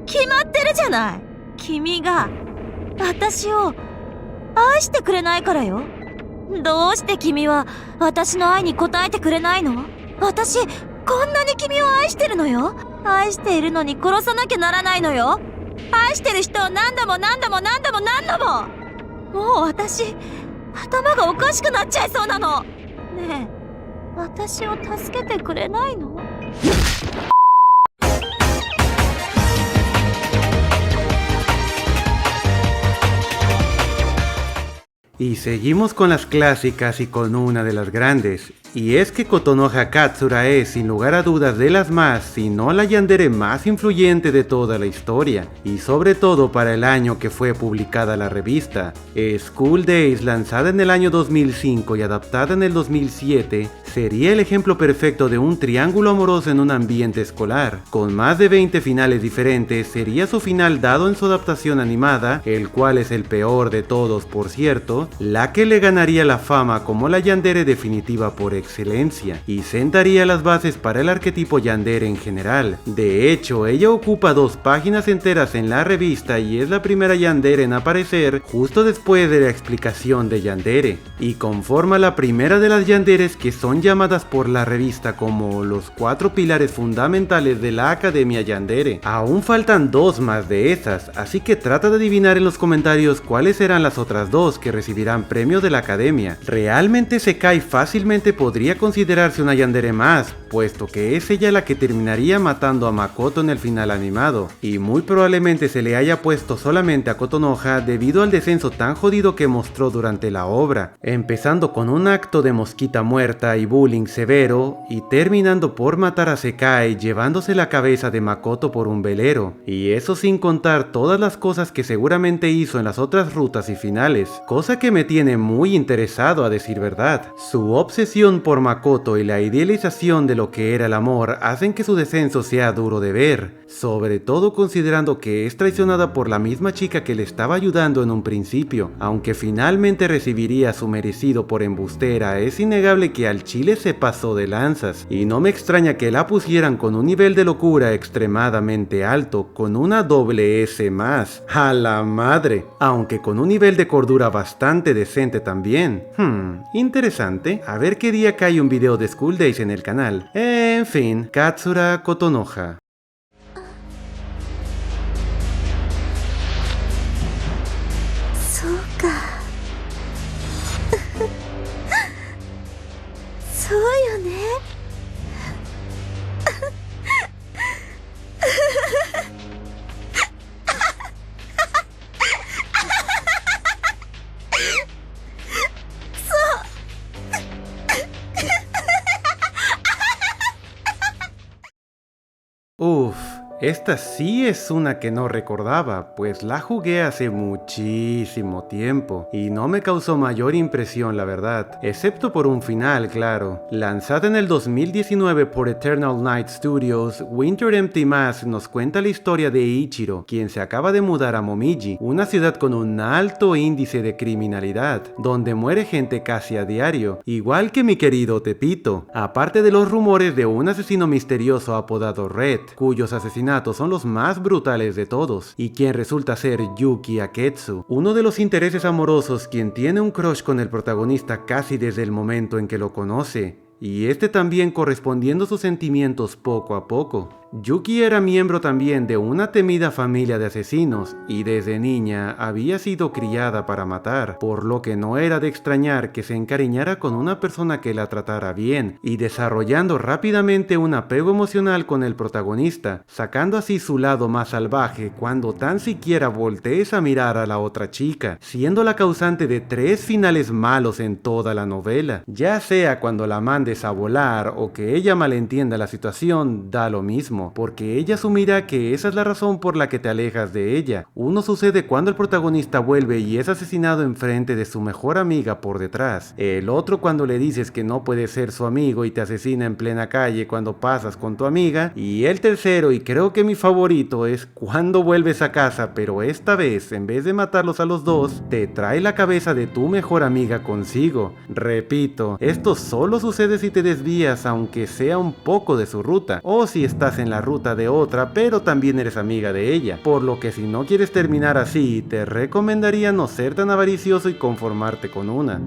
決まってるじゃない。君が私を愛してくれないからよ。どうして君は私の愛に応えてくれないの？私こんなに君を愛してるのよ。愛しているのに殺さなきゃならないのよ。愛してる人を何度ももう私頭がおかしくなっちゃいそうなの。ねえ、私を助けてくれないの？Y seguimos con las clásicas y con una de las grandes, y es que Kotonoha Katsura es sin lugar a dudas de las más, si no la yandere más influyente de toda la historia, y sobre todo para el año que fue publicada la revista. School Days, lanzada en el año 2005 y adaptada en el 2007, sería el ejemplo perfecto de un triángulo amoroso en un ambiente escolar. Con más de 20 finales diferentes, sería su final dado en su adaptación animada, el cual es el peor de todos por cierto, la que le ganaría la fama como la yandere definitiva por excelencia, y sentaría las bases para el arquetipo yandere en general. De hecho, ella ocupa 2 páginas enteras en la revista y es la primera yandere en aparecer justo después de la explicación de yandere, y conforma la primera de las yanderes que son llamadas por la revista como los 4 pilares fundamentales de la Academia Yandere. Aún faltan 2 más de esas, así que trata de adivinar en los comentarios cuáles serán las otras 2 que recibirán premio de la Academia. Realmente Sekai fácilmente podría considerarse una yandere más, puesto que es ella la que terminaría matando a Makoto en el final animado, y muy probablemente se le haya puesto solamente a Kotonoha debido al descenso tan jodido que mostró durante la obra, empezando con un acto de mosquita muerta y bullying severo, y terminando por matar a Sekai llevándose la cabeza de Makoto por un velero, y eso sin contar todas las cosas que seguramente hizo en las otras rutas y finales, cosa que me tiene muy interesado a decir verdad. Su obsesión por Makoto y la idealización de lo que era el amor hacen que su descenso sea duro de ver, sobre todo considerando que es traicionada por la misma chica que le estaba ayudando en un principio. Aunque finalmente recibiría su merecido por embustera, es innegable que al chile se pasó de lanzas, y no me extraña que la pusieran con un nivel de locura extremadamente alto, con una doble S más, a la madre, aunque con un nivel de cordura bastante decente también. Interesante, a ver qué día cae un video de School Days en el canal. En fin, Katsura Kotonoha. そうよね。Uf, esta sí es una que no recordaba, pues la jugué hace muchísimo tiempo y no me causó mayor impresión la verdad, excepto por un final claro. Lanzada en el 2019 por Eternal Night Studios, Winter Empty Mask nos cuenta la historia de Ichiro, quien se acaba de mudar a Momiji, una ciudad con un alto índice de criminalidad, donde muere gente casi a diario, igual que mi querido Tepito, aparte de los rumores de un asesino misterioso apodado Red, cuyos asesinatos son los más brutales de todos, y quien resulta ser Yuki Aketsu, uno de los intereses amorosos quien tiene un crush con el protagonista casi desde el momento en que lo conoce, y este también correspondiendo sus sentimientos poco a poco. Yuki era miembro también de una temida familia de asesinos y desde niña había sido criada para matar, por lo que no era de extrañar que se encariñara con una persona que la tratara bien y desarrollando rápidamente un apego emocional con el protagonista, sacando así su lado más salvaje cuando tan siquiera voltees a mirar a la otra chica, siendo la causante de 3 finales malos en toda la novela. Ya sea cuando la mandes a volar o que ella malentienda la situación, da lo mismo. extremo, porque ella asumirá que esa es la razón por la que te alejas de ella. Uno sucede cuando el protagonista vuelve y es asesinado enfrente de su mejor amiga por detrás. El otro cuando le dices que no puede ser su amigo y te asesina en plena calle cuando pasas con tu amiga. Y el tercero, y creo que mi favorito, es cuando vuelves a casa, pero esta vez en vez de matarlos a los dos, te trae la cabeza de tu mejor amiga consigo. Repito, esto solo sucede si te desvías aunque sea un poco de su ruta, o si estás en la ruta de otra pero también eres amiga de ella, por lo que si no quieres terminar así, te recomendaría no ser tan avaricioso y conformarte con una.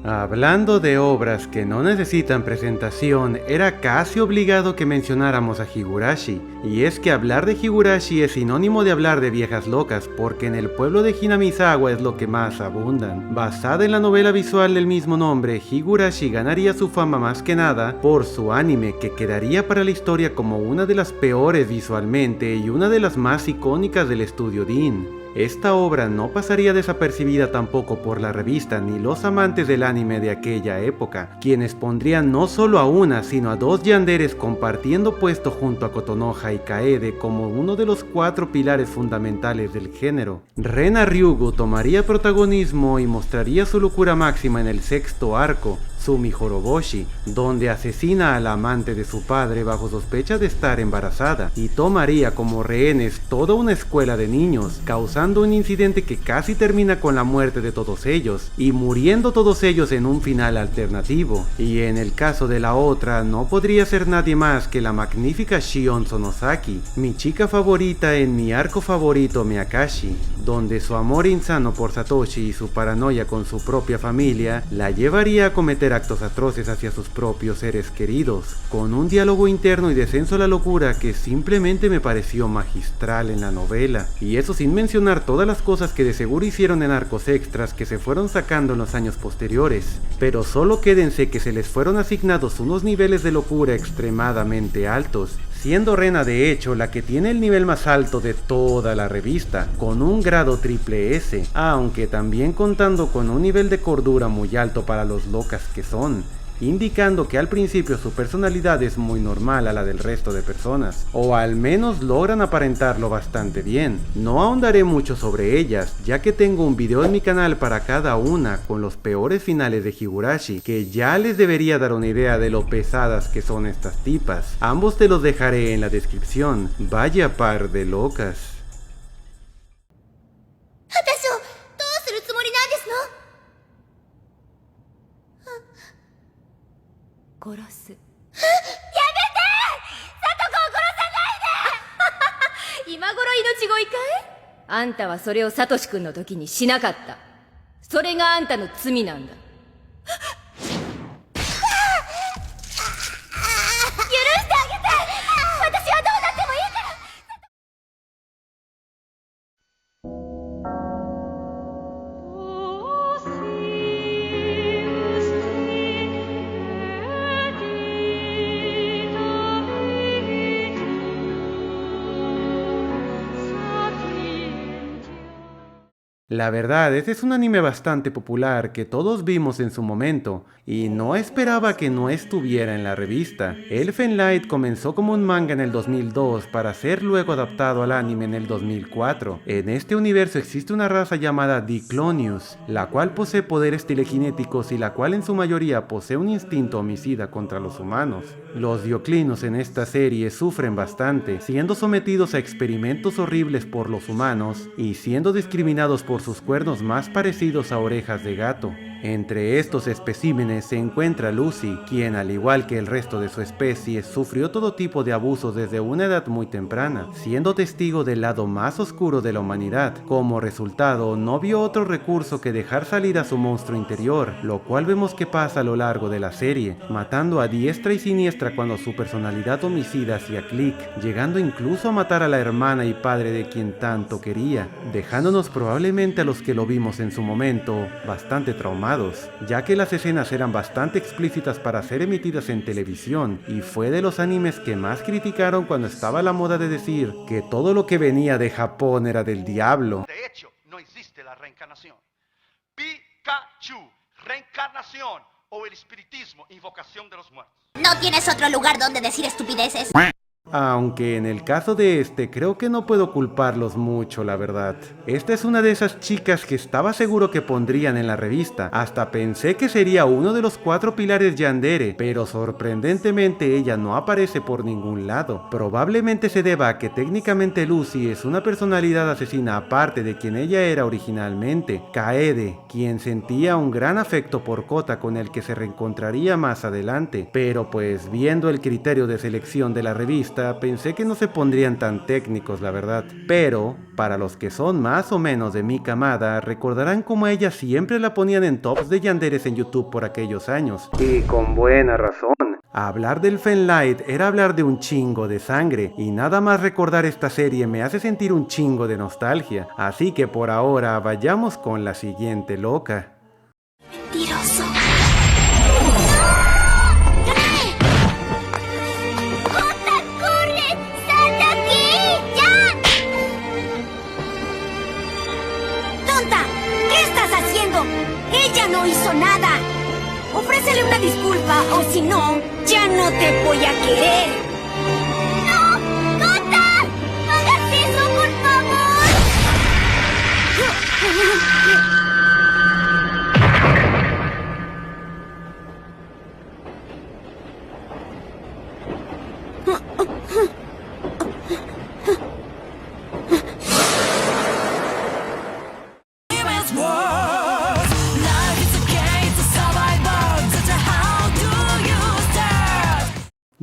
Hablando de obras que no necesitan presentación, era casi obligado que mencionáramos a Higurashi. Y es que hablar de Higurashi es sinónimo de hablar de viejas locas, porque en el pueblo de Hinamizawa es lo que más abundan. Basada en la novela visual del mismo nombre, Higurashi ganaría su fama más que nada por su anime, que quedaría para la historia como una de las peores visualmente y una de las más icónicas del estudio DIN. Esta obra no pasaría desapercibida tampoco por la revista ni los amantes del anime de aquella época, quienes pondrían no solo a una sino a dos yanderes compartiendo puesto junto a Kotonoha y Kaede como uno de los 4 pilares fundamentales del género. Rena Ryugu tomaría protagonismo y mostraría su locura máxima en el 6º arco, Sumi Horoboshi, donde asesina a la amante de su padre bajo sospecha de estar embarazada y tomaría como rehenes toda una escuela de niños, causando un incidente que casi termina con la muerte de todos ellos y muriendo todos ellos en un final alternativo. Y en el caso de la otra no podría ser nadie más que la magnífica Shion Sonosaki, mi chica favorita en mi arco favorito Miyakashi, donde su amor insano por Satoshi y su paranoia con su propia familia la llevaría a cometer actos atroces hacia sus propios seres queridos, con un diálogo interno y descenso a la locura que simplemente me pareció magistral en la novela. Y eso sin mencionar todas las cosas que de seguro hicieron en arcos extras que se fueron sacando en los años posteriores, pero solo quédense que se les fueron asignados unos niveles de locura extremadamente altos, siendo Rena de hecho la que tiene el nivel más alto de toda la revista, con un grado triple S, aunque también contando con un nivel de cordura muy alto para los locas que son, indicando que al principio su personalidad es muy normal a la del resto de personas, o al menos logran aparentarlo bastante bien. No ahondaré mucho sobre ellas, ya que tengo un video en mi canal para cada una con los peores finales de Higurashi, que ya les debería dar una idea de lo pesadas que son estas tipas. Ambos te los dejaré en la descripción. Vaya par de locas. 私をどうするつもりなんですの？殺す。やめて！サトコを殺さないで！今頃命乞いかい？あんたはそれをサトシ君の時にしなかった。それがあんたの罪なんだ。許してあげて！私はどうなってもいいから！ La verdad, este es un anime bastante popular que todos vimos en su momento, y no esperaba que no estuviera en la revista. Elfen Light comenzó como un manga en el 2002 para ser luego adaptado al anime en el 2004. En este universo existe una raza llamada Diclonius, la cual posee poderes telequinéticos y la cual en su mayoría posee un instinto homicida contra los humanos. Los Dioclinos en esta serie sufren bastante, siendo sometidos a experimentos horribles por los humanos y siendo discriminados por sus cuernos más parecidos a orejas de gato. Entre estos especímenes se encuentra Lucy, quien al igual que el resto de su especie sufrió todo tipo de abusos desde una edad muy temprana, siendo testigo del lado más oscuro de la humanidad. Como resultado, no vio otro recurso que dejar salir a su monstruo interior, lo cual vemos que pasa a lo largo de la serie, matando a diestra y siniestra cuando su personalidad homicida hacía clic, llegando incluso a matar a la hermana y padre de quien tanto quería, dejándonos probablemente a los que lo vimos en su momento bastante traumados. animados, ya que las escenas eran bastante explícitas para ser emitidas en televisión, y fue de los animes que más criticaron cuando estaba la moda de decir que todo lo que venía de Japón era del diablo. De hecho, no existe la reencarnación. Pikachu, reencarnación o el espiritismo, invocación de los muertos. ¿No tienes otro lugar donde decir estupideces? Aunque en el caso de este, creo que no puedo culparlos mucho, la verdad. Esta es una de esas chicas que estaba seguro que pondrían en la revista. Hasta pensé que sería uno de los 4 pilares yandere, pero sorprendentemente ella no aparece por ningún lado. Probablemente se deba a que técnicamente Lucy es una personalidad asesina aparte de quien ella era originalmente, Kaede, quien sentía un gran afecto por Kota con el que se reencontraría más adelante. Pero pues viendo el criterio de selección de la revista, pensé que no se pondrían tan técnicos, la verdad. Pero, para los que son más o menos de mi camada, recordarán cómo a ella siempre la ponían en tops de yanderes en YouTube por aquellos años. Y con buena razón. Hablar del Fenlight era hablar de un chingo de sangre, y nada más recordar esta serie me hace sentir un chingo de nostalgia. Así que por ahora, vayamos con la siguiente loca. Mentiroso. ¡Ella no hizo nada! Ofrécele una disculpa o si no, ya no te voy a querer. ¡No! ¡Kota! ¡No hagas eso, por favor!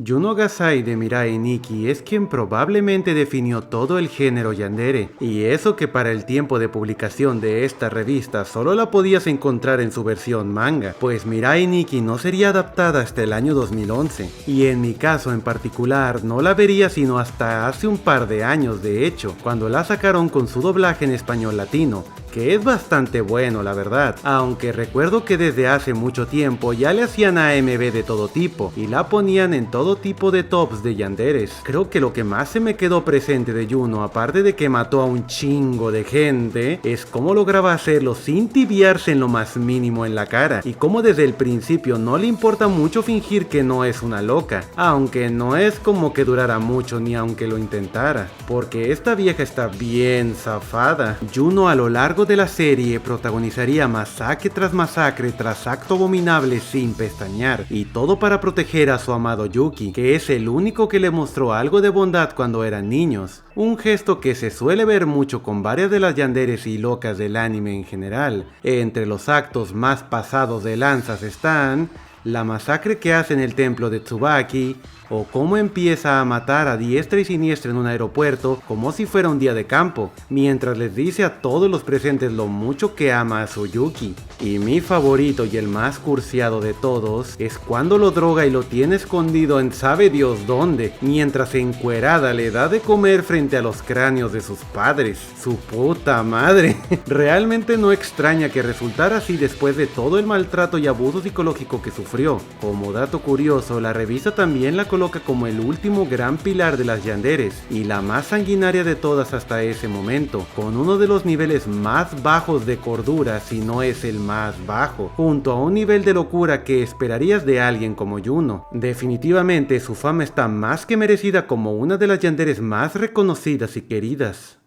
Yuno Gasai de Mirai Nikki es quien probablemente definió todo el género yandere, y eso que para el tiempo de publicación de esta revista solo la podías encontrar en su versión manga, pues Mirai Nikki no sería adaptada hasta el año 2011, y en mi caso en particular no la vería sino hasta hace un par de años de hecho, cuando la sacaron con su doblaje en español latino, que es bastante bueno la verdad, aunque recuerdo que desde hace mucho tiempo ya le hacían AMV de todo tipo, y la ponían en todo tipo de tops de yanderes. Creo que lo que más se me quedó presente de Yuno, aparte de que mató a un chingo de gente, es cómo lograba hacerlo sin tibiarse en lo más mínimo en la cara, y cómo desde el principio no le importa mucho fingir que no es una loca, aunque no es como que durara mucho ni aunque lo intentara, porque esta vieja está bien zafada. Yuno a lo largo de la serie protagonizaría masacre tras acto abominable sin pestañear, y todo para proteger a su amado Yuki, que es el único que le mostró algo de bondad cuando eran niños, un gesto que se suele ver mucho con varias de las yanderes y locas del anime en general. Entre los actos más pasados de lanzas están la masacre que hace en el templo de Tsubaki, o cómo empieza a matar a diestra y siniestra en un aeropuerto como si fuera un día de campo, mientras les dice a todos los presentes lo mucho que ama a su Yuki. Y mi favorito y el más cursiado de todos es cuando lo droga y lo tiene escondido en sabe Dios dónde, mientras encuerada le da de comer frente a los cráneos de sus padres. Su puta madre. Realmente no extraña que resultara así después de todo el maltrato y abuso psicológico que sufrió. Como dato curioso, la revista también la coloca como el último gran pilar de las yanderes y la más sanguinaria de todas hasta ese momento, con uno de los niveles más bajos de cordura, si no es el más bajo, junto a un nivel de locura que esperarías de alguien como Yuno. Definitivamente su fama está más que merecida como una de las yanderes más reconocidas y queridas.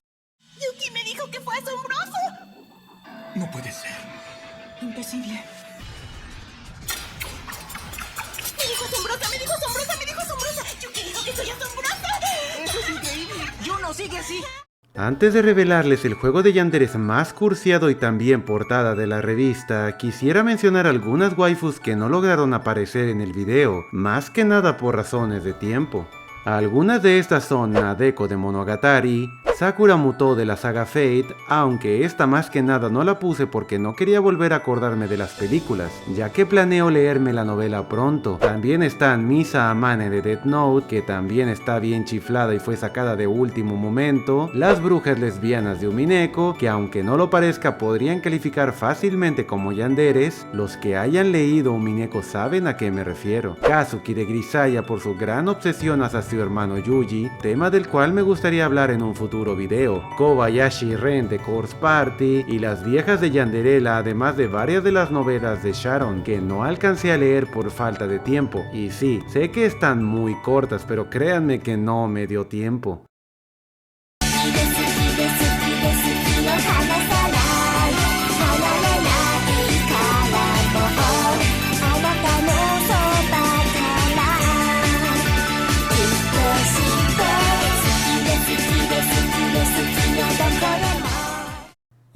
Yuki me dijo que fue asombroso. No puede ser. Imposible. Me dijo asombrosa, me dijo asombrosa, me dijo asombrosa. Yuki dijo que soy asombrosa. Eso es increíble. Yuno, sigue así. Antes de revelarles el juego de yanderes más cursiado y también portada de la revista, quisiera mencionar algunas waifus que no lograron aparecer en el video, más que nada por razones de tiempo. Algunas de estas son Nadeko de Monogatari, Sakura Muto de la saga Fate, aunque esta más que nada no la puse porque no quería volver a acordarme de las películas, ya que planeo leerme la novela pronto. También están Misa Amane de Death Note, que también está bien chiflada y fue sacada de último momento, Las brujas lesbianas de Umineko, que aunque no lo parezca podrían calificar fácilmente como yanderes. Los que hayan leído Umineko saben a qué me refiero. Kazuki de Grisaya por su gran obsesión hacia su hermano Yuji, tema del cual me gustaría hablar en un futuro video. Kobayashi Ren de Course Party y Las viejas de Yanderela, además de varias de las novelas de Sharon que no alcancé a leer por falta de tiempo. Y sí, sé que están muy cortas, pero créanme que no me dio tiempo.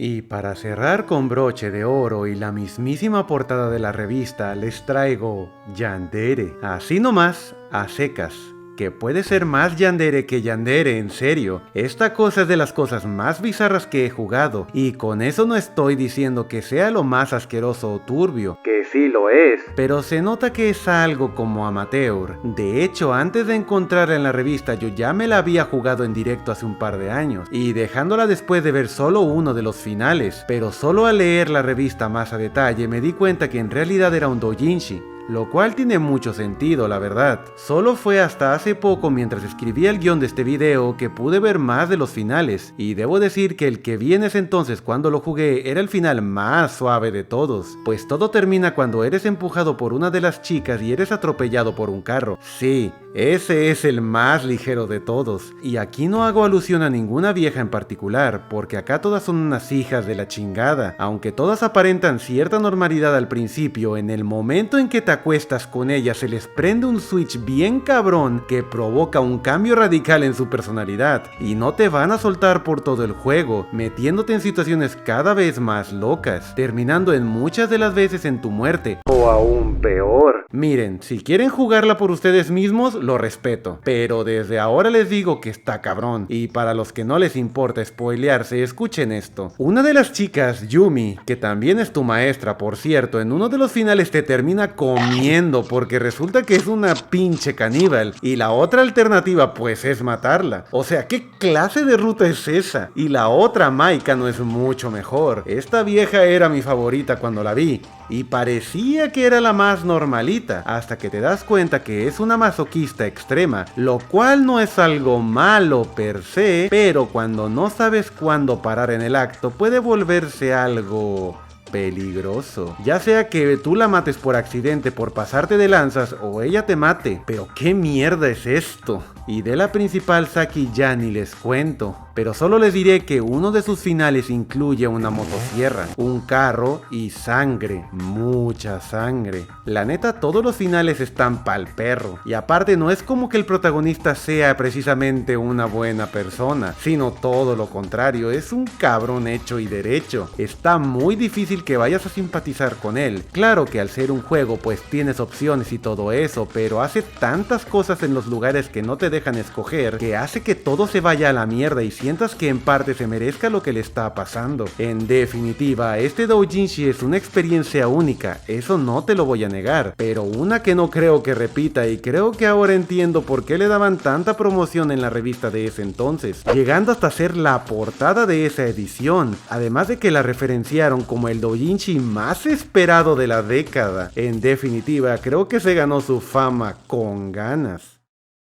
Y para cerrar con broche de oro y la mismísima portada de la revista, les traigo Yandere. Así nomás, a secas. Que puede ser más yandere que yandere, en serio. Esta cosa es de las cosas más bizarras que he jugado, y con eso no estoy diciendo que sea lo más asqueroso o turbio, que sí lo es, pero se nota que es algo como amateur. De hecho, antes de encontrarla en la revista yo ya me la había jugado en directo hace un par de años, y dejándola después de ver solo uno de los finales, pero solo al leer la revista más a detalle me di cuenta que en realidad era un doujinshi. Lo cual tiene mucho sentido, la verdad. Solo fue hasta hace poco, mientras escribía el guión de este video, que pude ver más de los finales, y debo decir que el que vi en ese entonces cuando lo jugué era el final más suave de todos, pues todo termina cuando eres empujado por una de las chicas y eres atropellado por un carro. Sí, ese es el más ligero de todos, y aquí no hago alusión a ninguna vieja en particular, porque acá todas son unas hijas de la chingada. Aunque todas aparentan cierta normalidad al principio, en el momento en que te acuestas con ellas se les prende un switch bien cabrón que provoca un cambio radical en su personalidad, y no te van a soltar por todo el juego, metiéndote en situaciones cada vez más locas, terminando en muchas de las veces en tu muerte, o aún peor. Miren, si quieren jugarla por ustedes mismos, lo respeto, pero desde ahora les digo que está cabrón, y para los que no les importa spoilearse, escuchen esto. Una de las chicas, Yumi, que también es tu maestra por cierto, en uno de los finales te termina comiendo porque resulta que es una pinche caníbal, y la otra alternativa pues es matarla. O sea, ¿qué clase de ruta es esa? Y la otra, Maika, no es mucho mejor. Esta vieja era mi favorita cuando la vi, y parecía que era la más normalita, hasta que te das cuenta que es una masoquista extrema, lo cual no es algo malo per se, pero cuando no sabes cuándo parar en el acto puede volverse algo peligroso. Ya sea que tú la mates por accidente por pasarte de lanzas o ella te mate. Pero qué mierda es esto. Y de la principal Saki ya ni les cuento, pero solo les diré que uno de sus finales incluye una motosierra, un carro y sangre, mucha sangre. La neta, todos los finales están pa'l perro, y aparte no es como que el protagonista sea precisamente una buena persona, sino todo lo contrario, es un cabrón hecho y derecho. Está muy difícil que vayas a simpatizar con él. Claro que al ser un juego pues tienes opciones y todo eso, pero hace tantas cosas en los lugares que no te dejan escoger, que hace que todo se vaya a la mierda y sientas que en parte se merezca lo que le está pasando. En definitiva, este doujinshi es una experiencia única, eso no te lo voy a negar, pero una que no creo que repita, y creo que ahora entiendo por qué le daban tanta promoción en la revista de ese entonces, llegando hasta ser la portada de esa edición, además de que la referenciaron como el doujinshi más esperado de la década. En definitiva, creo que se ganó su fama con ganas.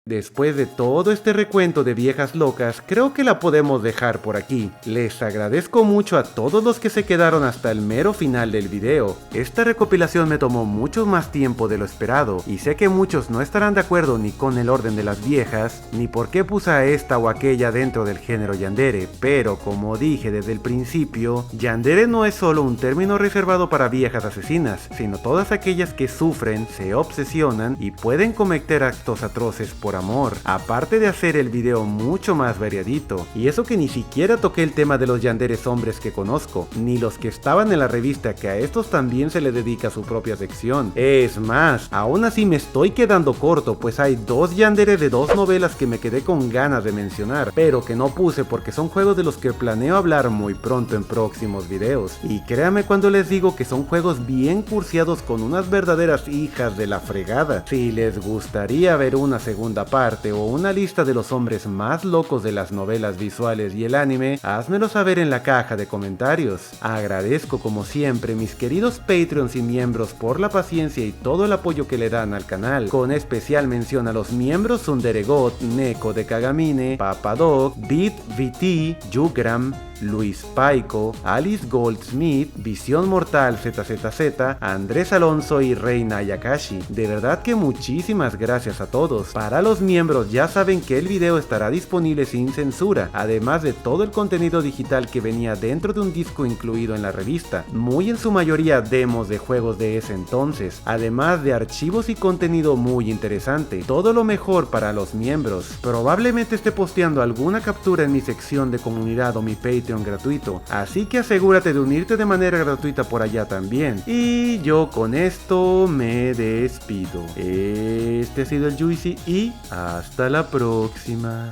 Después de todo este recuento de viejas locas, creo que la podemos dejar por aquí. Les agradezco mucho a todos los que se quedaron hasta el mero final del video. Esta recopilación me tomó mucho más tiempo de lo esperado, y sé que muchos no estarán de acuerdo ni con el orden de las viejas, ni por qué puse a esta o aquella dentro del género yandere, pero como dije desde el principio, yandere no es solo un término reservado para viejas asesinas, sino todas aquellas que sufren, se obsesionan y pueden cometer actos atroces por por amor, aparte de hacer el video mucho más variadito. Y eso que ni siquiera toqué el tema de los yanderes hombres que conozco, ni los que estaban en la revista, que a estos también se le dedica su propia sección. Es más, aún así me estoy quedando corto, pues hay 2 yanderes de 2 novelas que me quedé con ganas de mencionar, pero que no puse porque son juegos de los que planeo hablar muy pronto en próximos videos. Y créanme cuando les digo que son juegos bien cursiados con unas verdaderas hijas de la fregada. Si les gustaría ver una segunda parte o una lista de los hombres más locos de las novelas visuales y el anime, házmelo saber en la caja de comentarios. Agradezco como siempre mis queridos Patreons y miembros por la paciencia y todo el apoyo que le dan al canal, con especial mención a los miembros Sunderegot, Neko de Kagamine, Papadog, Beat VT, Yugram, Luis Paico, Alice Goldsmith, Visión Mortal ZZZ, Andrés Alonso y Reina Ayakashi. De verdad que muchísimas gracias a todos. Para los miembros ya saben que el video estará disponible sin censura, además de todo el contenido digital que venía dentro de un disco incluido en la revista, muy en su mayoría demos de juegos de ese entonces, además de archivos y contenido muy interesante. Todo lo mejor para los miembros. Probablemente esté posteando alguna captura en mi sección de comunidad o mi Patreon gratuito, así que asegúrate de unirte de manera gratuita por allá también. Y yo con esto me despido. Este ha sido el Juicy y hasta la próxima.